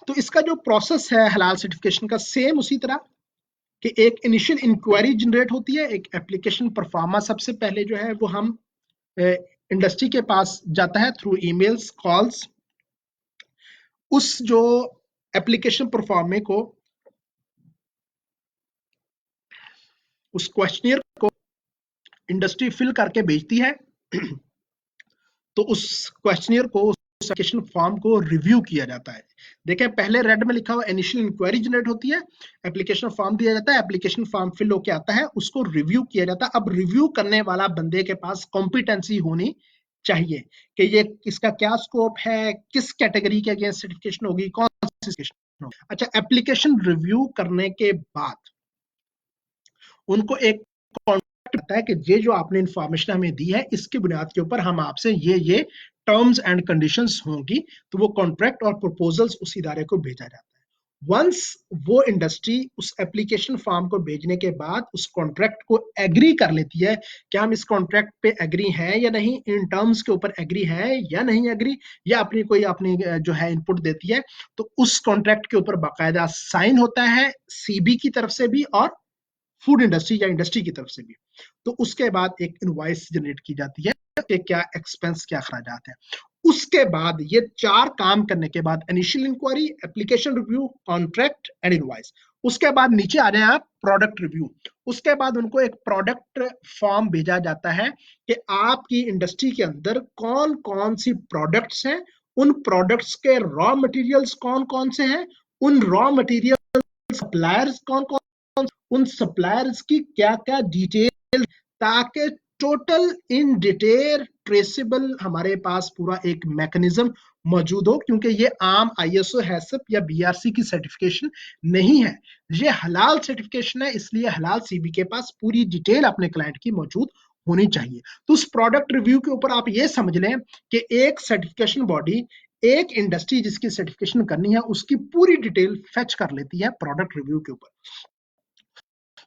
तो इसका जो प्रोसेस है हलाल सर्टिफिकेशन का सेम उसी तरह कि एक इनिशियल इंक्वायरी जनरेट होती है, एक एप्लीकेशन परफॉर्मा सबसे पहले जो है वो हम इंडस्ट्री के पास जाता है थ्रू ईमेल्स कॉल्स। उस जो एप्लीकेशन परफॉर्मे को उस क्वेश्चनियर को इंडस्ट्री फिल करके भेजती है तो उस क्वेश्चनियर को उस एप्लीकेशन फॉर्म को रिव्यू किया जाता है। देखें पहले रेड में लिखा हुआ इनिशियल इंक्वायरी जनरेट होती है, एप्लीकेशन फॉर्म दिया जाता है, एप्लीकेशन फॉर्म फिल होके आता है, उसको रिव्यू किया जाता है। अब रिव्यू करने वाला बंदे के पास कॉम्पिटेंसी होनी चाहिए कि ये इसका क्या स्कोप है, किस कैटेगरी के अगेंस्ट सर्टिफिकेशन होगी, कौन सी सर्टिफिकेशन होगी। अच्छा, एप्लीकेशन रिव्यू करने के बाद उनको एक कॉन्ट्रैक्ट आता है कि ये जो आपने इंफॉर्मेशन हमें दी है इसकी बुनियाद के ऊपर हम आपसे ये टर्म्स एंड कंडीशंस होंगी, तो वो कॉन्ट्रैक्ट और प्रपोजल्स उस इदारे को भेजा जाता है। वंस वो इंडस्ट्री उस एप्लीकेशन फॉर्म को भेजने के बाद उस कॉन्ट्रैक्ट को एग्री कर लेती है कि हम इस कॉन्ट्रैक्ट पे एग्री हैं या नहीं, इन टर्म्स के ऊपर एग्री है या नहीं एग्री, या अपनी जो है इनपुट देती है, तो उस कॉन्ट्रैक्ट के ऊपर बाकायदा साइन होता है सीबी की तरफ से भी और फूड इंडस्ट्री या इंडस्ट्री की तरफ से भी। तो उसके बाद एक इनवॉइस जनरेट की जाती है कि क्या एक्सपेंस क्या खराजात है। उसके बाद ये चार काम करने के बाद initial inquiry, application review, contract and invoice, उसके बाद नीचे आ जाए आप प्रोडक्ट रिव्यू। उसके बाद उनको एक प्रोडक्ट फॉर्म भेजा जाता है कि आपकी इंडस्ट्री के अंदर कौन कौन सी प्रोडक्ट्स हैं, उन प्रोडक्ट्स के रॉ मटेरियल्स कौन कौन से हैं, उन रॉ मटेरियल सप्लायर्स कौन कौन, उन सप्लायर्स की क्या क्या डिटेल, ताकि टोटल इन डिटेल ट्रेसेबल हमारे पास पूरा एक मैकेनिज्म मौजूद हो, क्योंकि ये आम आईएसओ हैसप या बीआरसी की सर्टिफिकेशन नहीं है, ये हलाल सर्टिफिकेशन है, इसलिए हलाल सीबी के पास पूरी डिटेल अपने क्लाइंट की मौजूद होनी चाहिए। तो उस प्रोडक्ट रिव्यू के ऊपर आप ये समझ लें कि एक सर्टिफिकेशन बॉडी एक इंडस्ट्री जिसकी सर्टिफिकेशन करनी है उसकी पूरी डिटेल फेच कर लेती है प्रोडक्ट रिव्यू के ऊपर।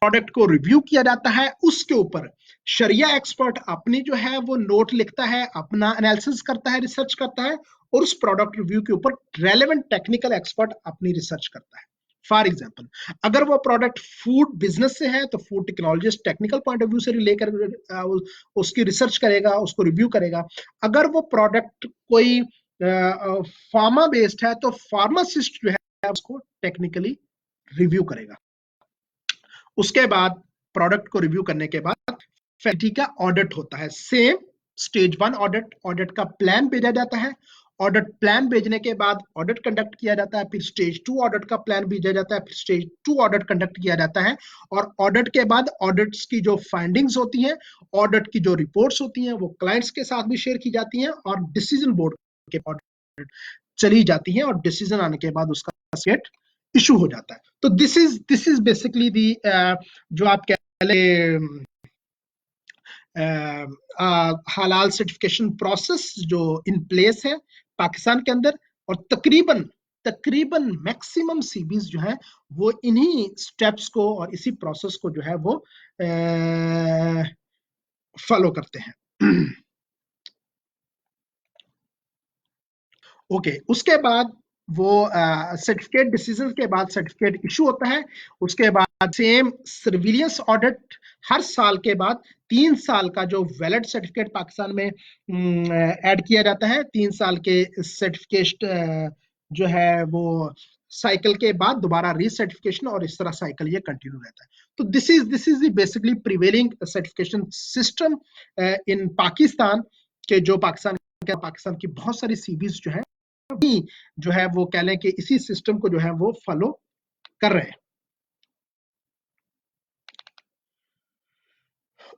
प्रोडक्ट को रिव्यू किया जाता है, उसके ऊपर शरिया एक्सपर्ट अपनी जो है वो नोट लिखता है, अपना एनालिसिस करता है, रिसर्च करता है, और उस प्रोडक्ट रिव्यू के ऊपर रेलेवेंट टेक्निकल एक्सपर्ट अपनी रिसर्च करता है। फॉर एग्जाम्पल, अगर वो प्रोडक्ट फूड बिजनेस से है तो food technologist technical point of view से लेकर उसकी रिसर्च करेगा, उसको रिव्यू करेगा। अगर वो प्रोडक्ट कोई फार्मा बेस्ड है तो फार्मासिस्ट जो है उसको टेक्निकली रिव्यू करेगा। उसके बाद प्रोडक्ट को रिव्यू करने के बाद फैक्ट्री का ऑडिट होता है। सेम स्टेज 1 ऑडिट का प्लान भेजा जाता है, ऑडिट प्लान भेजने के बाद ऑडिट कंडक्ट किया जाता है, फिर स्टेज 2 ऑडिट का प्लान भेजा जाता है, फिर स्टेज 2 ऑडिट कंडक्ट किया जाता है, और ऑडिट के बाद ऑडिट्स की जो फाइंडिंग्स होती हैं, ऑडिट की जो रिपोर्ट्स होती हैं, वो क्लाइंट्स के साथ भी शेयर की जाती हैं और डिसीजन बोर्ड के ऑडिट चली जाती हैं, और डिसीजन आने के बाद उसका सेट इशू हो जाता है। तो दिस इज बेसिकली दी जो आप कह लें हलाल सर्टिफिकेशन प्रोसेस जो इन प्लेस है पाकिस्तान के अंदर, और तकरीबन तकरीबन मैक्सिमम सीबीज जो है वो इन्हीं स्टेप्स को और इसी प्रोसेस को जो है वो फॉलो करते हैं। ओके, उसके बाद वो सर्टिफिकेट डिसीजन के बाद सर्टिफिकेट इशू होता है। उसके बाद सेम सर्विलियंस ऑडिट हर साल के बाद 3 साल का जो वैलिड सर्टिफिकेट पाकिस्तान में ऐड किया जाता है। 3 साल के सर्टिफिकेट जो है वो साइकिल के बाद दोबारा रीसर्टिफिकेशन और इस तरह साइकिल ये कंटिन्यू रहता है। तो this is basically prevailing certification system in Pakistan के जो पाकिस्तान की बहुत सारी सीबीज जो है जो है वो कह लें कि इसी सिस्टम को जो है वो फॉलो कर रहे हैं।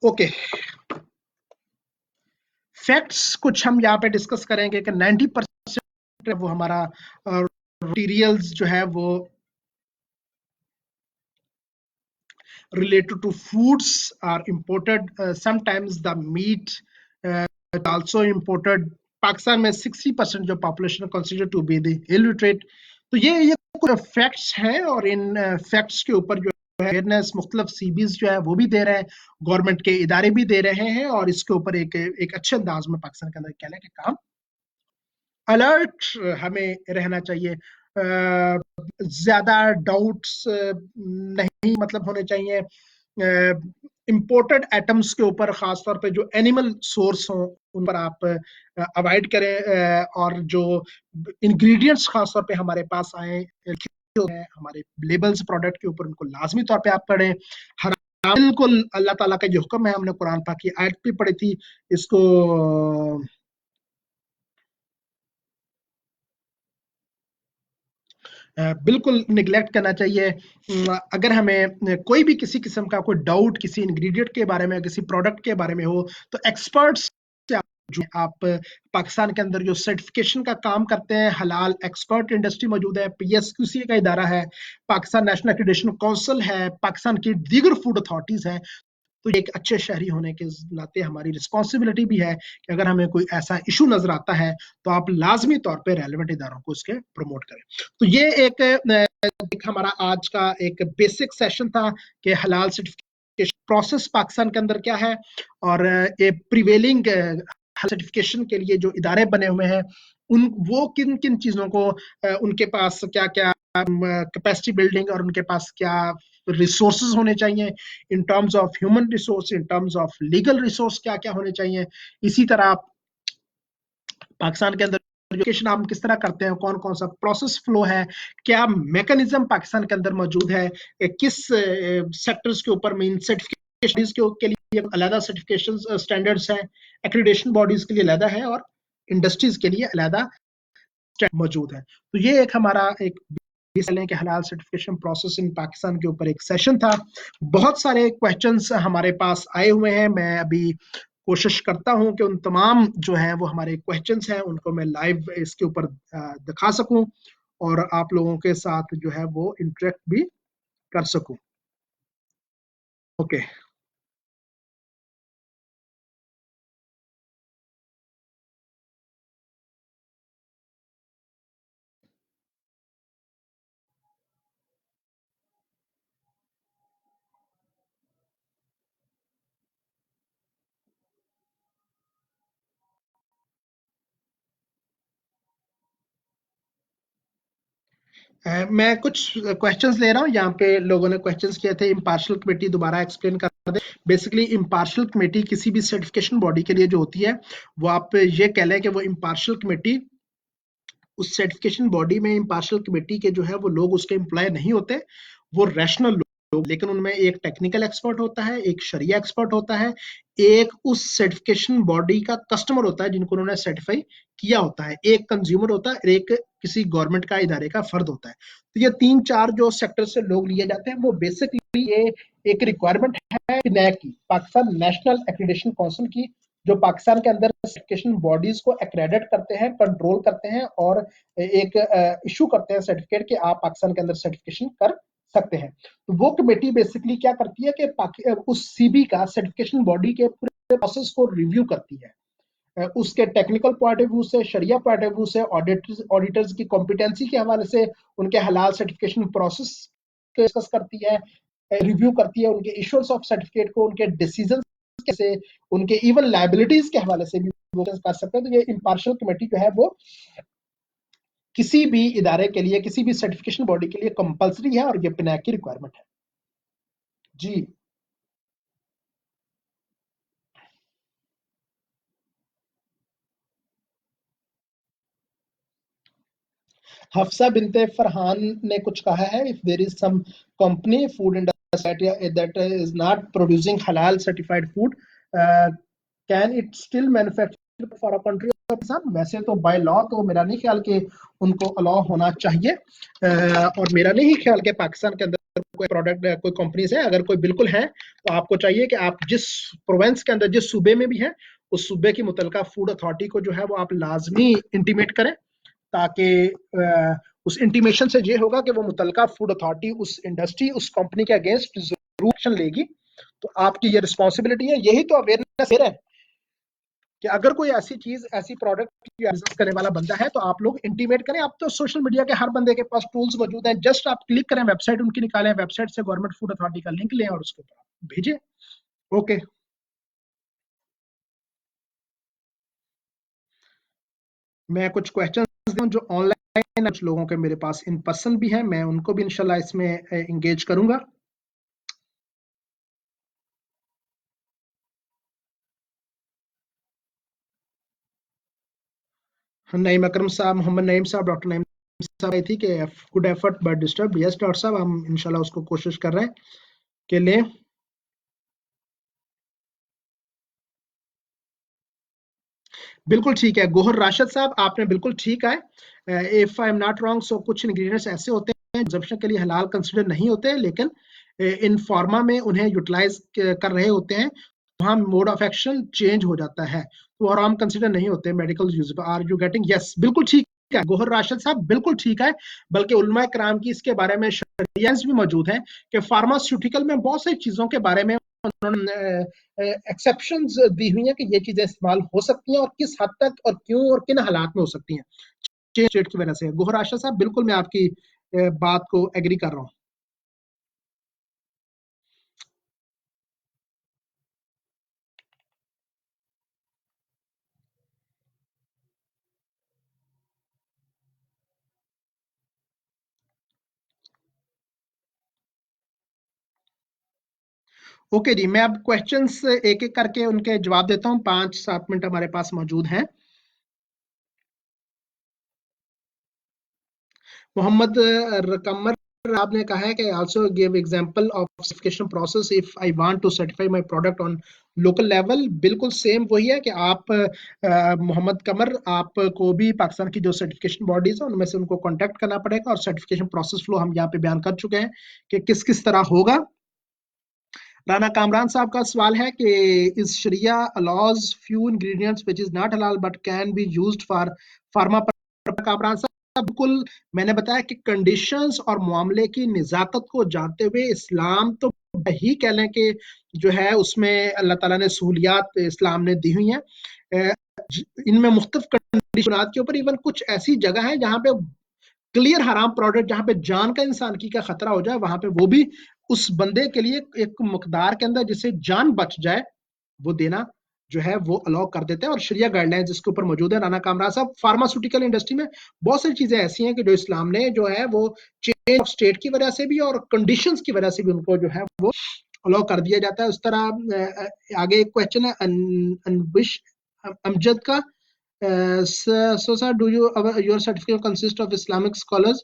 ओके, फैक्ट्स कुछ हम यहाँ पे डिस्कस करेंगे कि 90% वो हमारा मटीरियल्स जो है वो related to foods are imported. Sometimes the meat is also imported. Pakistan में 60% जो population consider to be the illiterate. तो ये कुछ फैक्ट्स हैं और इन फैक्ट्स के ऊपर जो अवेयरनेस मुख्तलिफ सीबीज जो है वो भी दे रहे हैं, गवर्नमेंट के इदारे भी दे रहे हैं और इसके ऊपर एक अच्छे अंदाज में पाकिस्तान के अंदर कहने के काम अलर्ट हमें रहना चाहिए। ज्यादा डाउट्स नहीं मतलब होने चाहिए। इंपोर्टेड आइटम्स के ऊपर खासतौर पे जो एनिमल सोर्स हो उन पर आप अवॉइड करें और जो इंग्रेडिएंट्स खासतौर पे हमारे पास आए हमारे लेबल्स प्रोडक्ट के ऊपर उनको लाजमी तौर पे आप पढ़ें। बिल्कुल अल्लाह ताला का जो हुक्म है, हमने कुरान पाक की आयत भी पढ़ी थी, इसको बिल्कुल निगलेक्ट करना चाहिए। अगर हमें कोई भी किसी किस्म का कोई डाउट किसी इंग्रेडिएंट के बारे में, किसी प्रोडक्ट के बारे में हो तो एक्सपर्ट्स जो आप पाकिस्तान के अंदर जो सर्टिफिकेशन का काम करते हैं, हलाल एक्सपर्ट इंडस्ट्री मौजूद है, पीएसक्यूसी का इदारा है, पाकिस्तान नेशनल एक्रेडिटेशन काउंसिल है, पाकिस्तान की दीगर फूड अथॉरिटीज है। तो एक अच्छे शहरी होने के नाते हमारी रिस्पॉन्सिबिलिटी भी है कि अगर हमें कोई ऐसा इशू नजर आता है तो आप लाजमी तौर पे रेलेवेंट इदारों को उसके प्रमोट करें। तो ये एक हमारा आज का एक बेसिक सेशन था कि हलाल सर्टिफिकेशन प्रोसेस पाकिस्तान के अंदर क्या है और ये प्रिवेलिंग सर्टिफिकेशन के लिए जो इदारे बने हुए हैं उन वो किन किन चीजों को उनके पास क्या क्या कैपेसिटी बिल्डिंग और उनके पास क्या रिसोर्सेज होने चाहिए in terms of human resource, in terms of legal resource क्या क्या होने चाहिए। इसी तरह आप पाकिस्तान के अंदर एजुकेशन हम किस तरह करते हैं, कौन कौन सा प्रोसेस फ्लो है, क्या मैकेनिज्म पाकिस्तान के अंदर मौजूद है, किस सेक्टर्स के ऊपर मीन सर्टिफिकेशन के लिए अलग सर्टिफिकेशन स्टैंडर्ड्स हैं, एक्रेडिटेशन बॉडीज के लिए अलग है और इंडस्ट्रीज के लिए अलग मौजूद है। तो ये एक हमारा एक के हलाल सर्टिफिकेशन प्रोसेस इन पाकिस्तान के ऊपर एक सेशन था। बहुत सारे क्वेश्चंस हमारे पास आए हुए हैं। मैं अभी कोशिश करता हूं कि उन तमाम जो है वो हमारे क्वेश्चंस हैं उनको मैं लाइव इसके ऊपर दिखा सकूं और आप लोगों के साथ जो है वो इंटरेक्ट भी कर सकूं। ओके, मैं कुछ क्वेश्चंस ले रहा हूँ। यहाँ पे लोगों ने क्वेश्चंस किए थे। इम्पार्शियल कमेटी दोबारा एक्सप्लेन कर दे। बेसिकली इम्पार्शियल कमेटी किसी भी सर्टिफिकेशन बॉडी के लिए जो होती है वो आप ये कह लें कि वो इम्पार्शियल कमेटी उस सर्टिफिकेशन बॉडी में इम्पार्शियल कमेटी के जो है वो लोग उसके एम्प्लॉय नहीं होते, वो रैशनल लोग, लेकिन उनमें एक टेक्निकल एक्सपर्ट होता है, एक शरिया एक्सपर्ट होता है, एक उस सर्टिफिकेशन बॉडी का कस्टमर होता है जिनको उन्होंने सर्टिफाई किया होता है, एक कंज्यूमर होता है, एक किसी गवर्नमेंट का इदारे का फर्द होता है। तो ये 3-4 जो सेक्टर से लोग लिए जाते हैं वो बेसिकली ये एक रिक्वायरमेंट है नैक की, पाकिस्तान नेशनल एक्रेडिटेशन काउंसिल की, जो पाकिस्तान के अंदर सर्टिफिकेशन बॉडीज को एक्रेडिट करते हैं, कंट्रोल करते हैं और एक इशू करते हैं सर्टिफिकेट कि आप पाकिस्तान के अंदर सर्टिफिकेशन कर सकते हैं। तो वो कमेटी बेसिकली क्या करती है कि उस सीबी का सर्टिफिकेशन बॉडी के पूरे प्रोसेस को रिव्यू करती है। उसके टेक्निकल पॉइंट ऑफ व्यू से, शरिया पॉइंट ऑफ व्यू से, ऑडिटर्स की कॉम्पिटेंसी के हवाले से, उनके हलाल सर्टिफिकेशन प्रोसेस डिस्कस करती है, रिव्यू करती है उनके इश्यूअर्स ऑफ सर्टिफिकेट को, उनके डिसीजन कैसे, उनके इवन लाइबिलिटीज के हवाले से भी वो कर सकते हैं। तो ये इम्पार्शियल कमेटी जो है वो किसी भी इदारे के लिए, किसी भी सर्टिफिकेशन बॉडी के लिए कंपलसरी है और ये पिनाक की रिक्वायरमेंट है जी। हफ्सा बिनते फरहान ने कुछ कहा है, if there is some company food industry that is not producing halal certified food, can it still manufacture for a country of Pakistan? वैसे तो बाय लॉ तो मेरा नहीं ख्याल कि उनको अलाउ होना चाहिए, और मेरा नहीं ख्याल कि पाकिस्तान के अंदर कोई प्रोडक्ट, कोई कंपनीज है। अगर कोई बिल्कुल है तो आपको चाहिए कि आप जिस प्रोविंस के अंदर, जिस सूबे में भी है, उस सूबे की मुतलका फूड अथॉरिटी को जो है वो आप लाजमी इंटीमेट करें, ताकि उस इंटीमेशन से ये होगा कि वो मुतलका फूड अथॉरिटी उस इंडस्ट्री, उस कंपनी के अगेंस्ट जरूर एक्शन लेगी। तो आपकी ये रिस्पॉन्सिबिलिटी है, यही तो अवेयरनेस है कि अगर कोई ऐसी चीज, ऐसी प्रोडक्ट की बिजनेस करने वाला बंदा है तो आप लोग इंटीमेट करें। अब तो सोशल मीडिया के हर बंदे के पास टूल्स मौजूद हैं, जस्ट आप क्लिक करें, वेबसाइट उनकी निकालें, वेबसाइट से गवर्नमेंट फूड अथॉरिटी का लिंक लें और उसके ऊपर भेजें। ओके, मैं कुछ क्वेश्चन दूं जो ऑनलाइन, कुछ लोगों के मेरे पास इन पर्सन भी हैं, मैं उनको भी इंशाल्लाह इसमें एंगेज करूंगा। नईम अकरम साहब, मोहम्मद नईम साहब, डॉक्टर नईम साहब आई थी कि good effort but disturb. Yes doctor साहब, हम इंशाल्लाह उसको कोशिश कर रहे हैं कि लें। बिल्कुल ठीक है गोहर राशिद साहब, आपने बिल्कुल ठीक है। If I am not wrong, so कुछ इंग्रेडिएंट्स ऐसे होते हैं कंजप्शन के लिए हलाल कंसिडर नहीं होते, लेकिन इन फार्मा में उन्हें यूटिलाइज कर रहे होते हैं, तो हम मोड ऑफ एक्शन चेंज हो जाता है, तो हराम कंसिडर नहीं होते medical use. Are you getting? Yes, बिल्कुल ठीक है गोहर राशिद साहब, बिल्कुल ठीक है। बल्कि उलमा कराम की इसके बारे में शरियत भी मौजूद है कि फार्मास्यूटिकल में बहुत सारी चीजों के बारे में उन्होंने एक्सेप्शंस दी हुई हैं कि ये चीजें इस्तेमाल हो सकती हैं और किस हद तक और क्यों और किन हालात में हो सकती हैं, चेंज स्टेट की वजह से। गोहर आशा साहब, बिल्कुल मैं आपकी बात को एग्री कर रहा हूँ। ओके जी, मैं अब क्वेश्चंस एक एक करके उनके जवाब देता हूँ। 5-7 मिनट हमारे पास मौजूद हैं। मोहम्मद रकमर आपने कहा है कि also give example of certification process if I want to certify my product on local level. बिल्कुल सेम वही है कि आप मोहम्मद कमर, आपको भी पाकिस्तान की जो सर्टिफिकेशन बॉडीज है उनमें से उनको कांटेक्ट करना पड़ेगा, और सर्टिफिकेशन प्रोसेस फ्लो हम यहाँ पे बयान कर चुके हैं कि किस किस तरह होगा। राना कामरान साहब का सवाल है कि is Sharia allows few ingredients which is not हलाल but can be used for pharma. Kamran sahab, बिल्कुल मैंने बताया कि कंडीशंस और मामले की निजाकत को जानते हुए इस्लाम तो ही कह लें कि जो है उसमें अल्लाह ताला ने सहूलियात इस्लाम ने दी हुई हैं। इनमें मुख्तलिफ कंडीशन के ऊपर इवन कुछ ऐसी जगह है जहां पे क्लियर हराम प्रोडक्ट, जहां पे जान का, इंसान की का खतरा हो जाए, वहां पे वो भी उस बंदे के लिए एक मकदार के अंदर जिससे जान बच जाए वो देना जो है वो अलाउ कर देते हैं, और शरिया गाइडलाइंस इसके ऊपर मौजूद है। राना कामरान साहब, फार्मास्यूटिकल इंडस्ट्री में बहुत सारी चीजें ऐसी हैं कि जो इस्लाम ने जो है वो चेंज ऑफ स्टेट की वजह से भी और कंडीशंस की वजह से भी उनको जो है वो अलाउ कर दिया जाता है। उस तरह आगे एक क्वेश्चन है अनविश अमजद का। So, sir, do your certificate consist of Islamic scholars?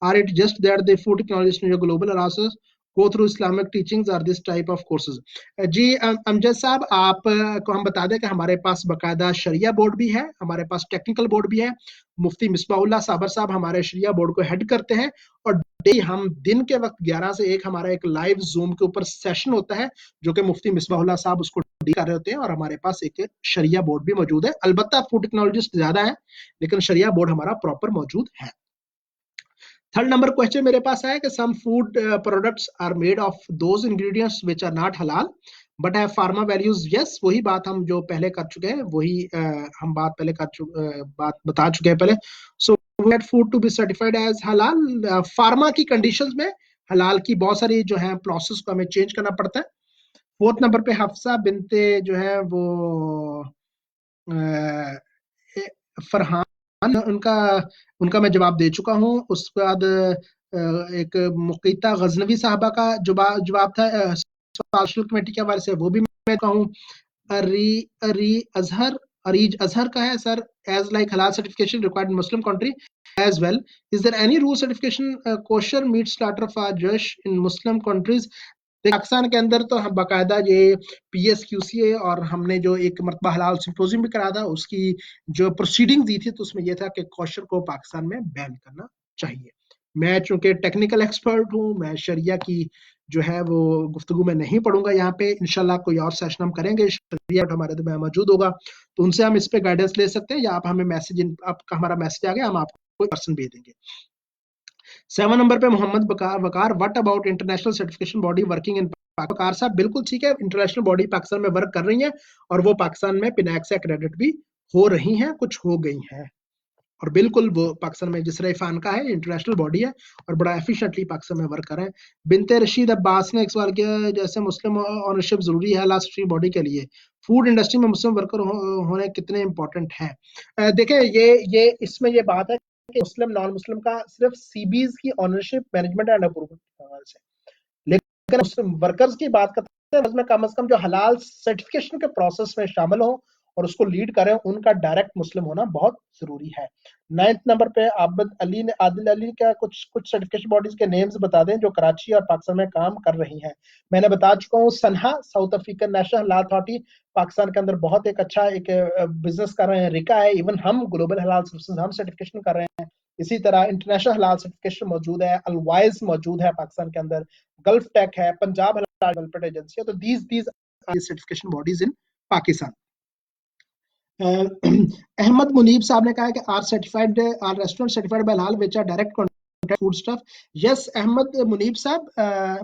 Are it just that the food technologists in your global analysis go through Islamic teachings or this type of courses? जी अमजद साहब, आप को हम बता दें कि हमारे पास बकायदा शरिया बोर्ड भी है, हमारे पास टेक्निकल बोर्ड भी है। मुफ्ती मिसबाउल्लाह साबर साहब हमारे शरिया बोर्ड को हेड करते हैं, और डे हम दिन के वक्त 11 से 1 हमारा एक लाइव जूम के ऊपर सेशन होता है जो कि मुफ्ती मिसबाउल्लाह साहब उसको कर रहे होते हैं, और हमारे पास एक शरिया बोर्ड भी मौजूद है। अलबत्ता फूड टेक्नोलॉजिस्ट ज्यादा है, लेकिन शरिया बोर्ड हमारा प्रॉपर मौजूद है। थर्ड नंबर क्वेश्चन मेरे पास है कि some food products are made of those ingredients which are not हलाल बट है फार्मा वैल्यूज, यस, वही बात हम जो पहले कर चुके हैं, वही हम बात पहले बात बता चुके हैं पहले. So food to be certified as हलाल. फार्मा की कंडीशंस में हलाल की बहुत सारी जो है प्रोसेस को हमें चेंज करना पड़ता है. फोर्थ नंबर पे हफ्सा बिनते जो है वो फरहान, उनका उनका मैं जवाब दे चुका हूँ. उसके बाद एक मुकीता गजनवी साहबा का जवाब था सोशल कमेटी के हवाले से, वो भी मैं कहूँ. अरी अरी अजहर अरीज अजहर का है सर, एज लाइक हलाल certification required in Muslim country as well. Is there any rule certification kosher meat slaughter for Jewish in Muslim countries? Pakistan के अंदर तो हम बाकायदा ये PSQCA और हमने जो एक मरतबा हलाल सिंपोजियम भी करा था, उसकी जो प्रोसीडिंग दी थी तो उसमें यह था कि कॉशर को पाकिस्तान में बैन करना चाहिए. मैं चूंकि टेक्निकल एक्सपर्ट हूँ, मैं शरिया की जो है वो गुफ्तगू में नहीं पढ़ूंगा यहाँ पे. इंशाल्लाह कोई और सेशन हम करेंगे, शरिया हमारे में मौजूद होगा तो उनसे हम इस पे गाइडेंस ले सकते हैं, या आप हमें मैसेज, आपका हमारा मैसेज आ गया, हम आपको पर्सन भेज देंगे. 7 नंबर पे Mohammad Waqar, what about international certification body working in Waqar sahab, बिल्कुल ठीक है, इंटरनेशनल बॉडी पाकिस्तान में वर्क कर रही है और वो पाकिस्तान में पिनैक से क्रेडिट भी हो रही हैं, कुछ हो गई हैं. और बिल्कुल वो पाकिस्तान में जिस इरफान का है इंटरनेशनल बॉडी है और बड़ा एफिशिएंटली पाकिस्तान में वर्क कर रहे हैं. बिनते रशीद अब्बास ने एक सवाल किया, जैसे मुस्लिम ऑनरशिप जरूरी है लास्ट फ्री बॉडी के लिए, फूड इंडस्ट्री में मुस्लिम वर्कर होने कितने इंपॉर्टेंट हैं? देखें, ये इसमें ये बात है कि मुस्लिम नॉन मुस्लिम का सिर्फ सीबीज की ऑनरशिप, मैनेजमेंट एंड अप्रूवल से, लेकिन मुस्लिम वर्कर्स की बात करते हैं उसमें कम से कम जो हलाल सर्टिफिकेशन के प्रोसेस में शामिल हो और उसको लीड करें, उनका डायरेक्ट मुस्लिम होना बहुत जरूरी है. 9th नंबर पे आदिल अली का कुछ सर्टिफिकेशन बॉडीज के नेम्स बता दें जो कराची और पाकिस्तान में काम कर रही हैं. मैंने बता चुका हूँ, सनहा south African National Halal authority Pakistan के अंदर बहुत एक अच्छा एक बिजनेस कर रहे हैं. रिका है, इवन हम ग्लोबल हलाल सर्विसेज हम सर्टिफिकेशन कर रहे हैं. इसी तरह इंटरनेशनल हलाल सर्टिफिकेशन मौजूद है, अलवाइज मौजूद है पाकिस्तान के अंदर, गल्फ टेक है, पंजाब हलाल डेवलपमेंट एजेंसी है. तो these certification bodies in Pakistan. Ahmad Munib साहब ने कहा है कि आर रेस्टोरेंट सर्टिफाइड बाय हलाल which are direct contact food stuff. Yes Ahmad Munib साहब,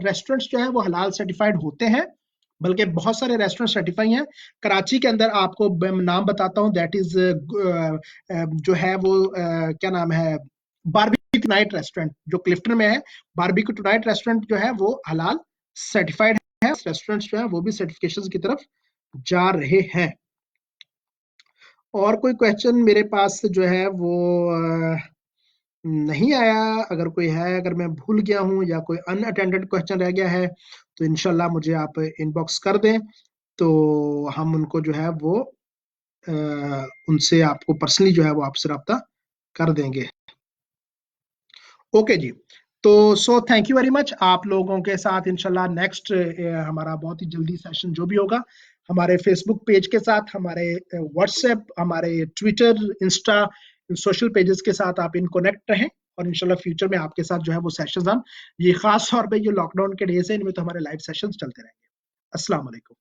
रेस्टोरेंट्स जो है वो हलाल सर्टिफाइड होते हैं, बल्कि बहुत सारे रेस्टोरेंट सर्टिफाई हैं. कराची के अंदर आपको नाम बताता हूँ, दैट इज जो है वो क्या नाम है, बारबेक्यू टुनाइट रेस्टोरेंट जो क्लिफ्टन में है. बारबेक्यू टुनाइट रेस्टोरेंट जो है वो हलाल सर्टिफाइड है. रेस्टोरेंट्स जो है वो भी सर्टिफिकेशन की तरफ जा रहे हैं. और कोई क्वेश्चन मेरे पास जो है वो नहीं आया. अगर कोई है, अगर मैं भूल गया हूं या कोई अनअटेंडेड क्वेश्चन रह गया है तो इंशाल्लाह मुझे आप इनबॉक्स कर दें, तो हम उनको जो है वो उनसे आपको पर्सनली जो है वो आपसे रब्ता कर देंगे. ओके जी, तो so thank you very much. आप लोगों के साथ इंशाल्लाह नेक्स्ट हमारा बहुत ही जल्दी सेशन जो भी होगा, हमारे फेसबुक पेज के साथ, हमारे व्हाट्सएप, हमारे ट्विटर, इंस्टा, सोशल पेजेस के साथ आप इन कनेक्ट रहें और इंशाल्लाह फ्यूचर में आपके साथ जो है वो सेशंस हम, ये खास तौर पे जो लॉकडाउन के डेज है, इनमें तो हमारे लाइव सेशंस चलते रहेंगे. अस्सलाम वालेकुम.